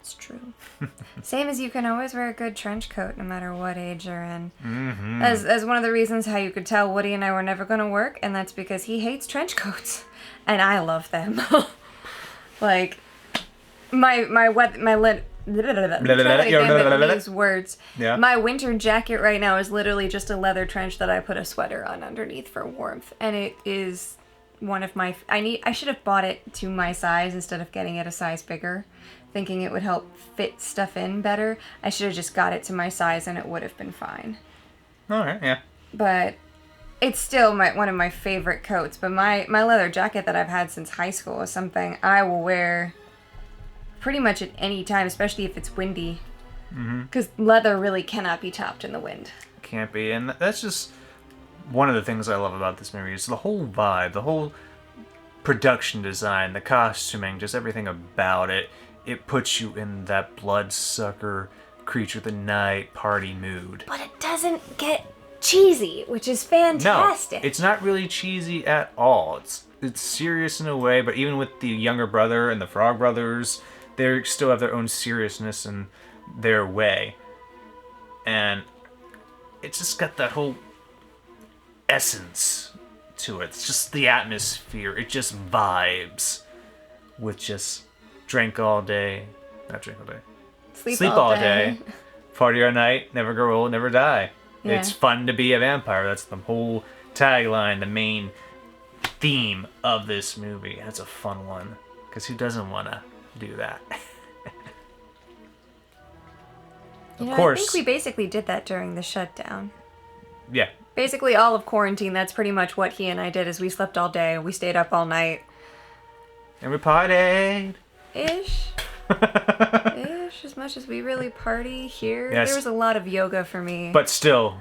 It's true. Same as you can always wear a good trench coat no matter what age you're in. Mm-hmm. As one of the reasons how you could tell Woody and I were never going to work, and that's because he hates trench coats. And I love them. Like... My words. Yeah. My winter jacket right now is literally just a leather trench that I put a sweater on underneath for warmth, and it is one of my. I should have bought it to my size instead of getting it a size bigger, thinking it would help fit stuff in better. I should have just got it to my size, and it would have been fine. All right, yeah. But it's still one of my favorite coats. But my leather jacket that I've had since high school is something I will wear pretty much at any time, especially if it's windy. Because leather really cannot be topped in the wind. Can't be. And that's just one of the things I love about this movie is the whole vibe, the whole production design, the costuming, just everything about it. It puts you in that bloodsucker, creature of the night party mood. But it doesn't get cheesy, which is fantastic. No, it's not really cheesy at all. It's serious in a way, but even with the younger brother and the Frog Brothers, they still have their own seriousness in their way. And it's just got that whole essence to it. It's just the atmosphere. It just vibes with just drink all day. Not drink all day. Sleep all day. Party all night. Never grow old. Never die. Yeah. It's fun to be a vampire. That's the whole tagline, the main theme of this movie. That's a fun one. Because who doesn't want to do that? Of course. I think we basically did that during the shutdown. Yeah. Basically all of quarantine, that's pretty much what he and I did, is we slept all day, we stayed up all night. And we partied. Ish, as much as we really party here. Yes. There was a lot of yoga for me. But still,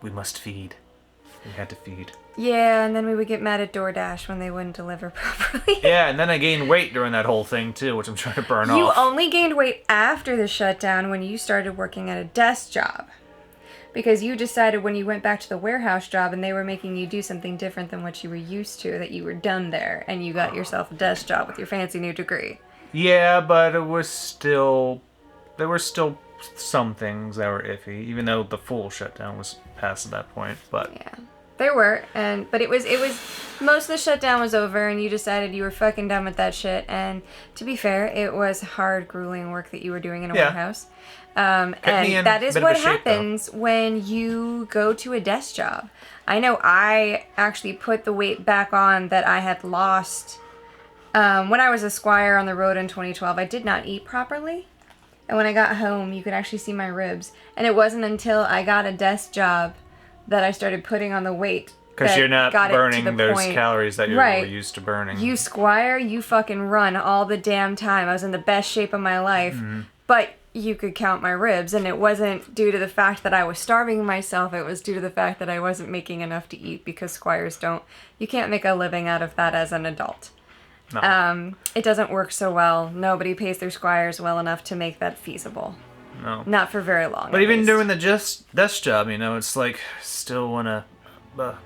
we must feed. We had to feed. Yeah, and then we would get mad at DoorDash when they wouldn't deliver properly. Yeah, and then I gained weight during that whole thing too, which I'm trying to burn off. You only gained weight after the shutdown when you started working at a desk job. Because you decided when you went back to the warehouse job and they were making you do something different than what you were used to, that you were done there, and you got yourself a desk job with your fancy new degree. Yeah, but there were still some things that were iffy, even though the full shutdown was past at that point. But yeah, there were, but it was most of the shutdown was over, and you decided you were fucking done with that shit. And to be fair, it was hard, grueling work that you were doing in a warehouse. And that is what happens when you go to a desk job. I know I actually put the weight back on that I had lost when I was a squire on the road in 2012. I did not eat properly. And when I got home, you could actually see my ribs. And it wasn't until I got a desk job that I started putting on the weight. Because you're not burning those point. calories that you're used to burning. You squire, you fucking run all the damn time. I was in the best shape of my life. Mm-hmm. But you could count my ribs. And it wasn't due to the fact that I was starving myself. It was due to the fact that I wasn't making enough to eat, because squires don't... You can't make a living out of that as an adult. No. It doesn't work so well. Nobody pays their squires well enough to make that feasible. No. Not for very long. But even doing the desk job, you know, it's like, still want to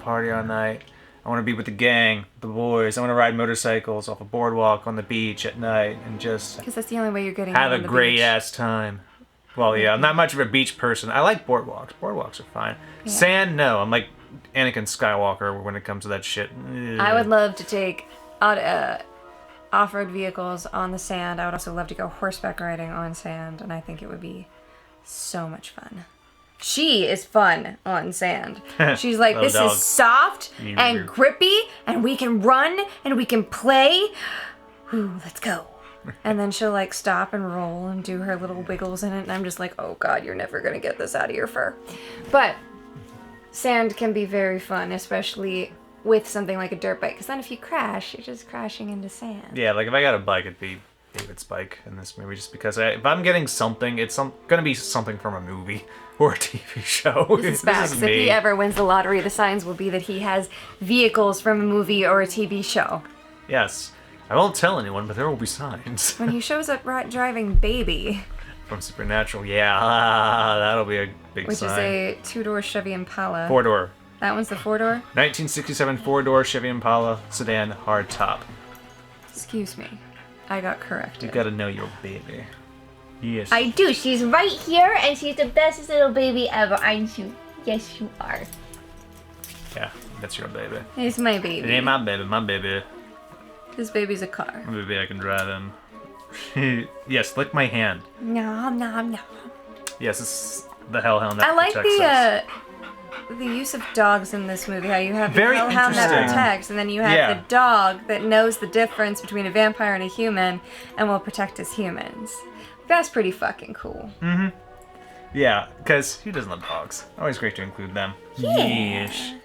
party all night. I want to be with the gang, the boys. I want to ride motorcycles off a boardwalk on the beach at night and just... Because that's the only way you're getting have on a the great beach. ass time. Well, yeah, I'm not much of a beach person. I like boardwalks. Boardwalks are fine. Yeah. Sand, no. I'm like Anakin Skywalker when it comes to that shit. I would love to take off-road vehicles on the sand. I would also love to go horseback riding on sand, and I think it would be so much fun. She is fun on sand. She's like, this is soft and grippy, and we can run, and we can play. Ooh, let's go. And then she'll like stop and roll and do her little wiggles in it, and I'm just like, oh god, you're never gonna get this out of your fur. But sand can be very fun, especially with something like a dirt bike, because then if you crash, you're just crashing into sand. Yeah, like if I got a bike, it'd be David's bike in this movie, just because if I'm getting something, it's gonna be something from a movie or a TV show. This is facts. If he ever wins the lottery, the signs will be that he has vehicles from a movie or a TV show. Yes. I won't tell anyone, but there will be signs. When he shows up driving Baby. From Supernatural, yeah, that'll be a big sign. Which is a 2-door Chevy Impala. 4-door. That one's the 4-door? 1967 4-door Chevy Impala sedan hardtop. Excuse me. I got corrected. You gotta know your baby. Yes. I do. She's right here, and she's the bestest little baby ever, aren't you? Yes, you are. Yeah, that's your baby. It's my baby. It ain't my baby, my baby. This baby's a car. My baby, I can drive him. Yes, lick my hand. No, no, no. Yes, it's the hellhound that I like protects us. the use of dogs in this movie. How you have the Very hellhound that interesting. protects, and then you have the dog that knows the difference between a vampire and a human and will protect his humans. That's pretty fucking cool. Mm-hmm. Yeah, because who doesn't love dogs? Always great to include them. Yeah. Yeesh.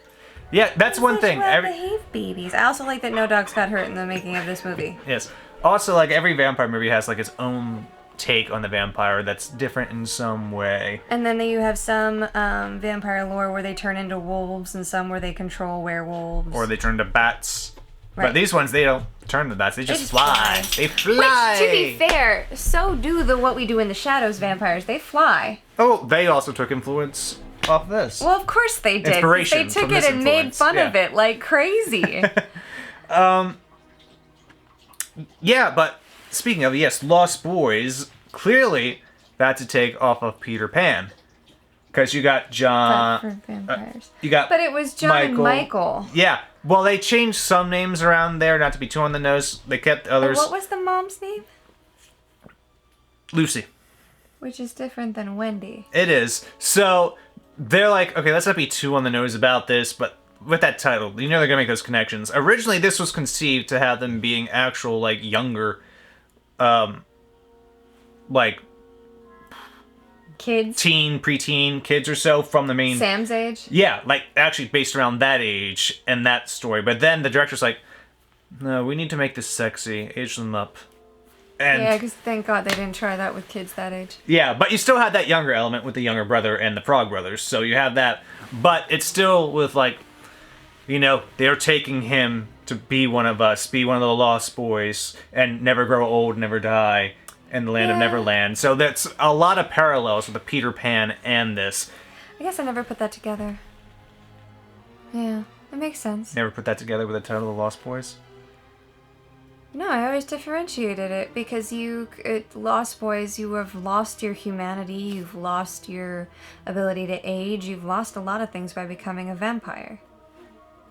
Yeah, that's one thing. Well-behaved babies. I also like that no dogs got hurt in the making of this movie. Yes. Also, like, every vampire movie has, like, its own take on the vampire that's different in some way. And then you have some vampire lore where they turn into wolves and some where they control werewolves. Or they turn into bats. Right. But these ones, they don't turn to bats. They just fly. They fly. Which, to be fair, so do the What We Do in the Shadows vampires. They fly. Oh, they also took influence off this. Well, of course they did. Inspiration They took from it this and made influence. fun Yeah. of it like crazy. Yeah, but speaking of, yes, Lost Boys, clearly that's a take off of Peter Pan. Because you got John... But for vampires. You got But it was John and Michael. Yeah. Well, they changed some names around there, not to be too on the nose. They kept And others. what was the mom's name? Lucy. Which is different than Wendy. It is. So, they're like, okay, let's not be too on the nose about this, but with that title, you know they're going to make those connections. Originally, this was conceived to have them being actual, like, younger, like... Kids? Preteen kids or so from the main... Sam's age? Yeah, like, actually based around that age and that story. But then the director's like, no, we need to make this sexy, age them up. And Yeah, because thank God they didn't try that with kids that age. yeah, but you still had that younger element with the younger brother and the Frog Brothers, so you have that. But it's still with, like, you know, they're taking him to be one of us, be one of the Lost Boys, and never grow old, never die, in the land of Neverland. So that's a lot of parallels with the Peter Pan and this. I guess I never put that together. Yeah, it makes sense. Never put that together with the title of Lost Boys? No, I always differentiated it because Lost Boys, you have lost your humanity, you've lost your ability to age, you've lost a lot of things by becoming a vampire.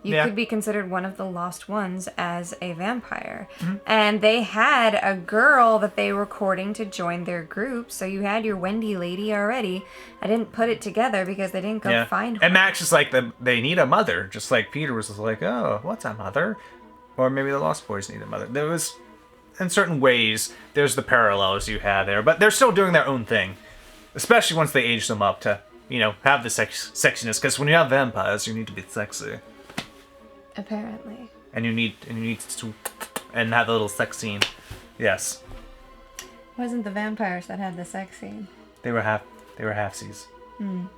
You could be considered one of the lost ones as a vampire. And they had a girl that they were courting to join their group, so you had your Wendy lady already. I didn't put it together because they didn't go find her. And Max is like, they need a mother, just like Peter was like, oh, what's a mother? Or maybe the Lost Boys need a mother. There was, in certain ways, there's the parallels you have there, but they're still doing their own thing. Especially once they age them up to, you know, have the sexiness, because when you have vampires, you need to be sexy. Apparently. And you need to have a little sex scene. Yes. It wasn't the vampires that had the sex scene. They were halfsies. Well,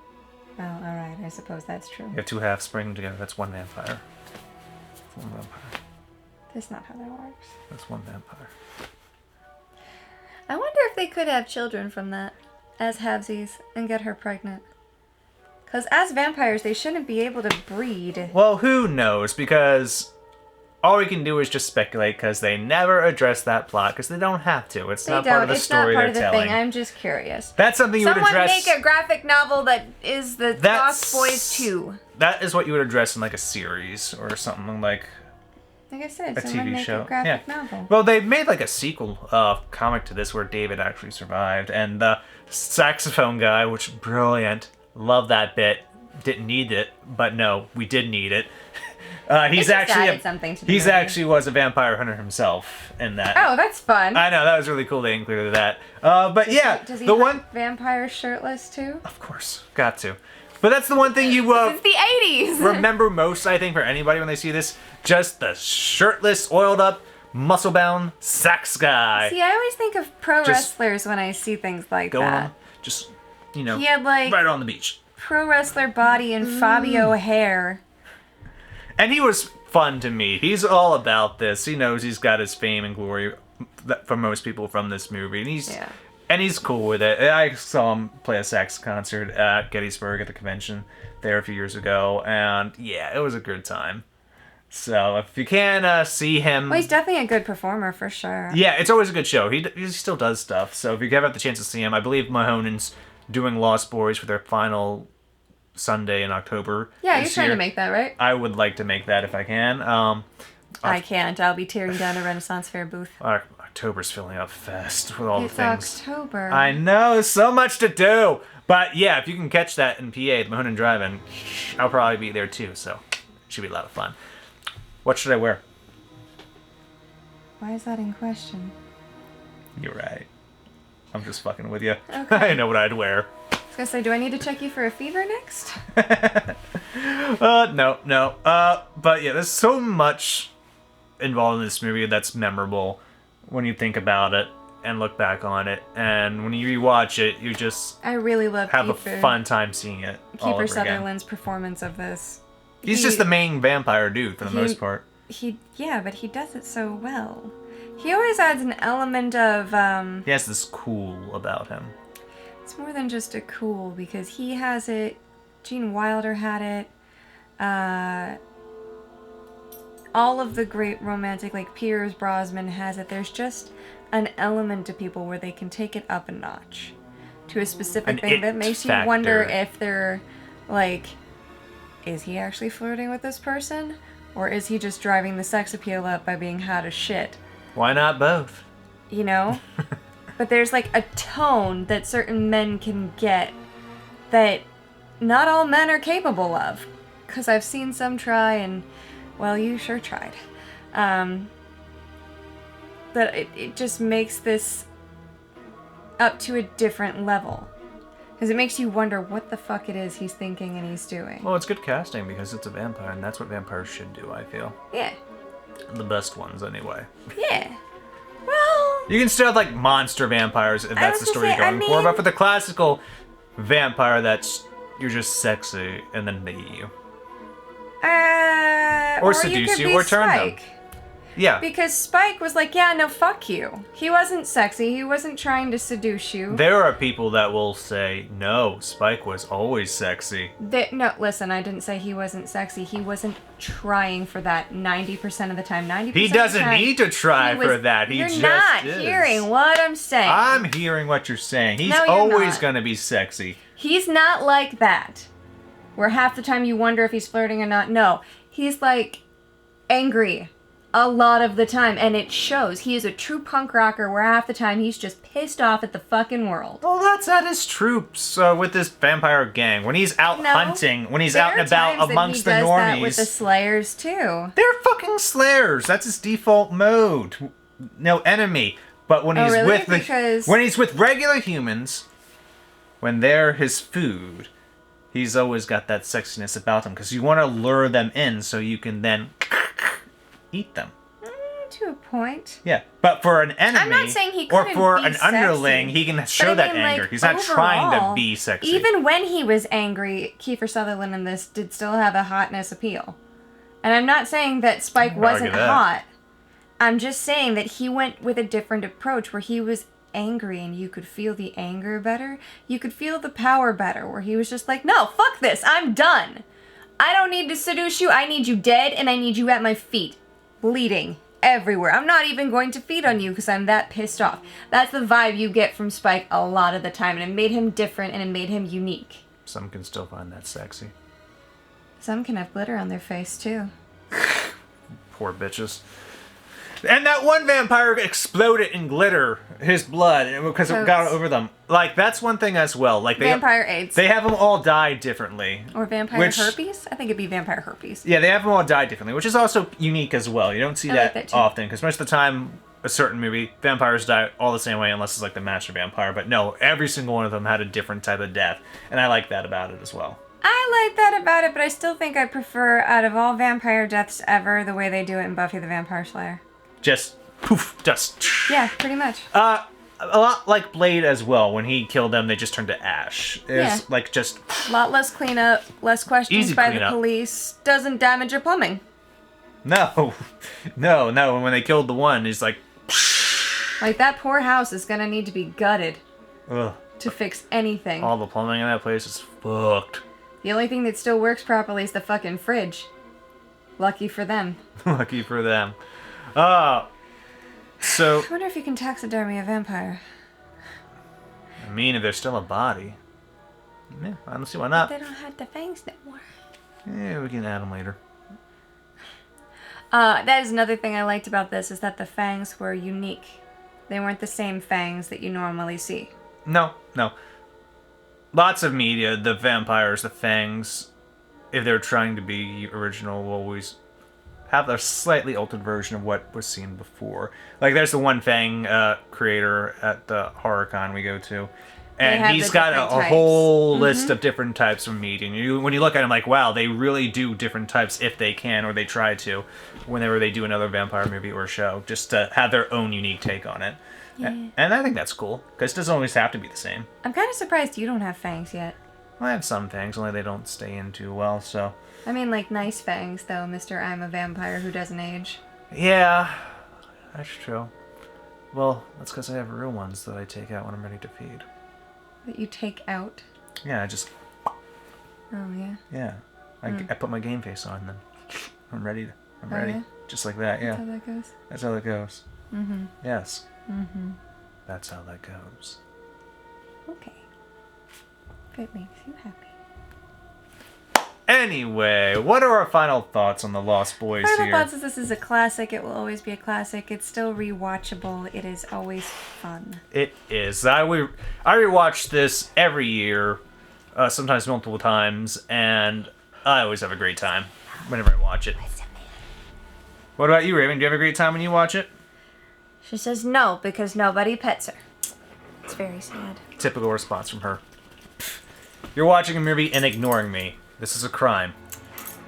alright, I suppose that's true. You have two halves bring them together, that's one vampire. That's one vampire. That's not how that works. That's one vampire. I wonder if they could have children from that as halvesies and get her pregnant. Because as vampires, they shouldn't be able to breed. Well, who knows? Because all we can do is just speculate, because they never address that plot, because they don't have to. It's not part of the story they're telling. It's not part of the thing. I'm just curious. That's something you would address. Someone make a graphic novel that is the Lost Boys 2. That is what you would address in like a series or something like I said, a someone TV make show. a graphic novel. Well, they made like a sequel comic to this where David actually survived, and the saxophone guy, which brilliant, love that bit. Didn't need it, but no, we did need it. He's actually was a vampire hunter himself in that. Oh, that's fun. I know, that was really cool. They included that. But does he hunt vampires shirtless too? Of course, got to. But that's the one thing you it's the 80s. remember most, I think, for anybody when they see this, just the shirtless, oiled up, muscle bound sax guy. See, I always think of pro wrestlers when I see things like that. Just, you know, he had like right on the beach. Pro wrestler body and Fabio hair. And he was fun to meet. He's all about this. He knows he's got his fame and glory for most people from this movie. And he's cool with it. I saw him play a sax concert at Gettysburg at the convention there a few years ago. And yeah, it was a good time. So if you can see him... Well, he's definitely a good performer for sure. Yeah, it's always a good show. He still does stuff. So if you have the chance to see him, I believe Mahonen's doing Lost Boys for their final Sunday in October. Yeah, you're trying to make that, right? I would like to make that if I can. I can't. I'll be tearing down a Renaissance Fair booth. October's filling up fast with all the things. It's October. I know, so much to do. But yeah, if you can catch that in PA, the Mahoning Drive-In, I'll probably be there too, so it should be a lot of fun. What should I wear? Why is that in question? You're right. I'm just fucking with you. Okay. I know what I'd wear. I was gonna say, do I need to check you for a fever next? No. But yeah, there's so much involved in this movie that's memorable when you think about it and look back on it. And when you rewatch it, you just I really love have Kiefer. a fun time seeing it all over Kiefer again. Sutherland's performance of this. He's just the main vampire dude for the most part. Yeah, but he does it so well. He always adds an element of He has this cool about him. It's more than just a cool, because he has it. Gene Wilder had it. All of the great romantic, like Pierce Brosnan has it. There's just an element to people where they can take it up a notch to a specific thing that makes you wonder if they're like, is he actually flirting with this person? Or is he just driving the sex appeal up by being hot as shit? Why not both? You know? But there's like a tone that certain men can get that not all men are capable of. Because I've seen some try and, well, you sure tried. But it just makes this up to a different level. Because it makes you wonder what the fuck it is he's thinking and he's doing. Well, it's good casting because it's a vampire, and that's what vampires should do, I feel. Yeah. The best ones, anyway. Yeah. Well... You can still have, like, monster vampires if that's the story you're going for, but for the classical vampire, you're just sexy, and then they eat you. Or seduce you, or turn them. Yeah. Because Spike was like, yeah, no, fuck you. He wasn't sexy. He wasn't trying to seduce you. There are people that will say, no, Spike was always sexy. No, listen, I didn't say he wasn't sexy. He wasn't trying for that 90% of the time. 90% He doesn't need to try for that. He you're just not is. hearing what I'm saying. I'm hearing what you're saying. He's No, you're always not. going to be sexy. He's not like that. Where half the time you wonder if he's flirting or not. No. he's like angry a lot of the time, and it shows. He is a true punk rocker where half the time he's just pissed off at the fucking world. Well, that's at his troops with this vampire gang. When he's out hunting, when he's out and about amongst the normies. He does that with the Slayers too. They're fucking Slayers. That's his default mode. No enemy. But when he's when he's with regular humans, when they're his food, he's always got that sexiness about him because you want to lure them in so you can then eat them. To a point. Yeah, but for an enemy, I'm not saying he or couldn't for be an sexy, underling, he can show that anger. Like, he's not trying to be sexy. Even when he was angry, Kiefer Sutherland in this did still have a hotness appeal. And I'm not saying that Spike wasn't hot. I'm just saying that he went with a different approach where he was angry and you could feel the anger better. You could feel the power better where he was just like, no, fuck this. I'm done. I don't need to seduce you. I need you dead and I need you at my feet. Bleeding everywhere. I'm not even going to feed on you because I'm that pissed off. That's the vibe you get from Spike a lot of the time, and it made him different and it made him unique. Some can still find that sexy. Some can have glitter on their face too. Poor bitches. And that one vampire exploded in glitter, his blood, because it got over them. Like, that's one thing as well. Like vampire AIDS. They have them all die differently. Or vampire herpes? I think it'd be vampire herpes. Yeah, they have them all die differently, which is also unique as well. You don't see that often, because most of the time, a certain movie, vampires die all the same way, unless it's like the master vampire. But no, every single one of them had a different type of death. And I like that about it as well. I like that about it, but I still think I prefer, out of all vampire deaths ever, the way they do it in Buffy the Vampire Slayer. Just poof, dust. Yeah, pretty much. A lot like Blade as well. When he killed them, they just turned to ash. It's like just a lot less cleanup, less questions by the police. Doesn't damage your plumbing. No. And when they killed the one, he's like, like that poor house is gonna need to be gutted ugh. To fix anything. All the plumbing in that place is fucked. The only thing that still works properly is the fucking fridge. Lucky for them. Lucky for them. So I wonder if you can taxidermy a vampire. I mean, if there's still a body. Yeah, I don't see why not. But they don't have the fangs no more. Yeah, we can add them later. That is another thing I liked about this, is that the fangs were unique. They weren't the same fangs that you normally see. No. Lots of media, the vampires, the fangs, if they're trying to be original, will always have a slightly altered version of what was seen before. Like, there's the one Fang creator at the HorrorCon we go to, and he's got a whole list of different types of meat. And when you look at him, like, wow, they really do different types if they can, or they try to, whenever they do another vampire movie or show, just to have their own unique take on it. Yeah. And I think that's cool, because it doesn't always have to be the same. I'm kind of surprised you don't have fangs yet. I have some fangs, only they don't stay in too well, so... I mean, like, nice fangs, though, Mr. I'm a vampire who doesn't age. Yeah, that's true. Well, that's because I have real ones that I take out when I'm ready to feed. That you take out? Yeah, I just... Oh, yeah? Yeah. I put my game face on, then I'm ready. I'm ready. Yeah? Just like that, yeah. That's how that goes? That's how that goes. Mm-hmm. Yes. Mm-hmm. That's how that goes. Okay. If it makes you happy. Anyway, what are our final thoughts on The Lost Boys here? Final thoughts is this is a classic. It will always be a classic. It's still rewatchable. It is always fun. It is. I rewatch this every year, sometimes multiple times, and I always have a great time whenever I watch it. What about you, Raven? Do you have a great time when you watch it? She says no, because nobody pets her. It's very sad. Typical response from her. You're watching a movie and ignoring me. This is a crime.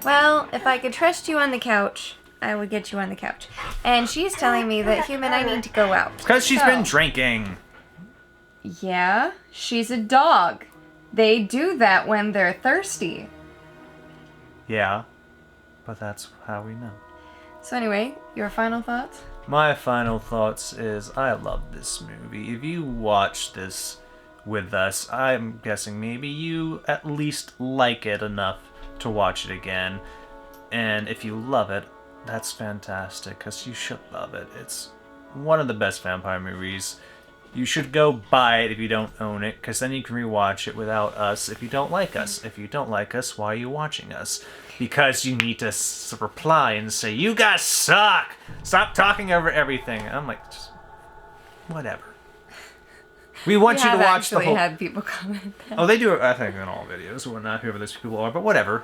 Well, if I could trust you on the couch, I would get you on the couch. And she's telling me that, human, I need to go out. Because she's been drinking. Yeah, she's a dog. They do that when they're thirsty. Yeah, but that's how we know. So anyway, your final thoughts? My final thoughts is I love this movie. If you watch this with us, I'm guessing maybe you at least like it enough to watch it again. And if you love it, that's fantastic, because you should love it. It's one of the best vampire movies You should go buy it if you don't own it, because then you can rewatch it without us if you don't like us. If you don't like us, why are you watching us? Because you need to reply and say, you guys suck! Stop talking over everything. I'm like, just whatever. We want you to watch the whole... We have actually had people comment that. Oh, they do it, I think, in all videos. Well, not whoever those people are, but whatever.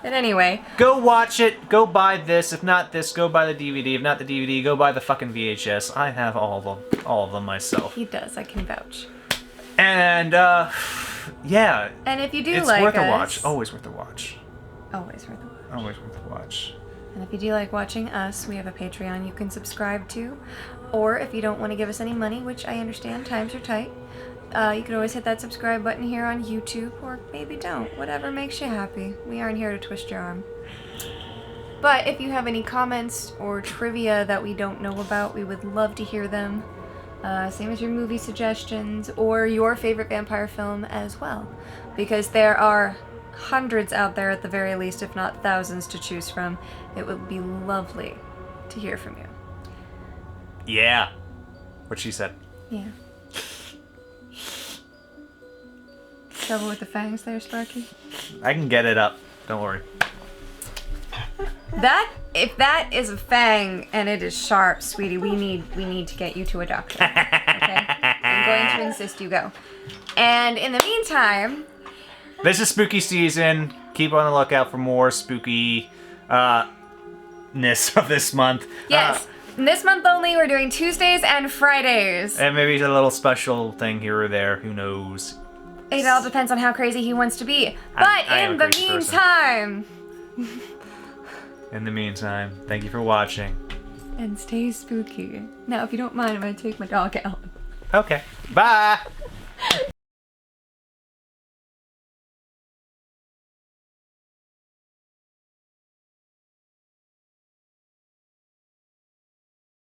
But anyway. Go watch it. Go buy this. If not this, go buy the DVD. If not the DVD, go buy the fucking VHS. I have all of them myself. He does. I can vouch. And, yeah. And if you do it's like worth us... a watch. Always worth a watch. Always worth a watch. Always worth a watch. And if you do like watching us, we have a Patreon you can subscribe to. Or if you don't want to give us any money, which I understand, times are tight, you can always hit that subscribe button here on YouTube, or maybe don't. Whatever makes you happy. We aren't here to twist your arm. But if you have any comments or trivia that we don't know about, we would love to hear them. Same as your movie suggestions or your favorite vampire film as well. Because there are hundreds out there at the very least, if not thousands, to choose from. It would be lovely to hear from you. Yeah. What she said. Yeah. Trouble with the fangs there, Sparky? I can get it up. Don't worry. If that is a fang and it is sharp, sweetie, we need to get you to a doctor. Okay? I'm going to insist you go. And in the meantime, this is spooky season. Keep on the lookout for more spooky ness of this month. Yes. This month only, we're doing Tuesdays and Fridays. And maybe a little special thing here or there. Who knows? It all depends on how crazy he wants to be. But in the meantime... In the meantime, thank you for watching. And stay spooky. Now, if you don't mind, I'm going to take my dog out. Okay. Bye!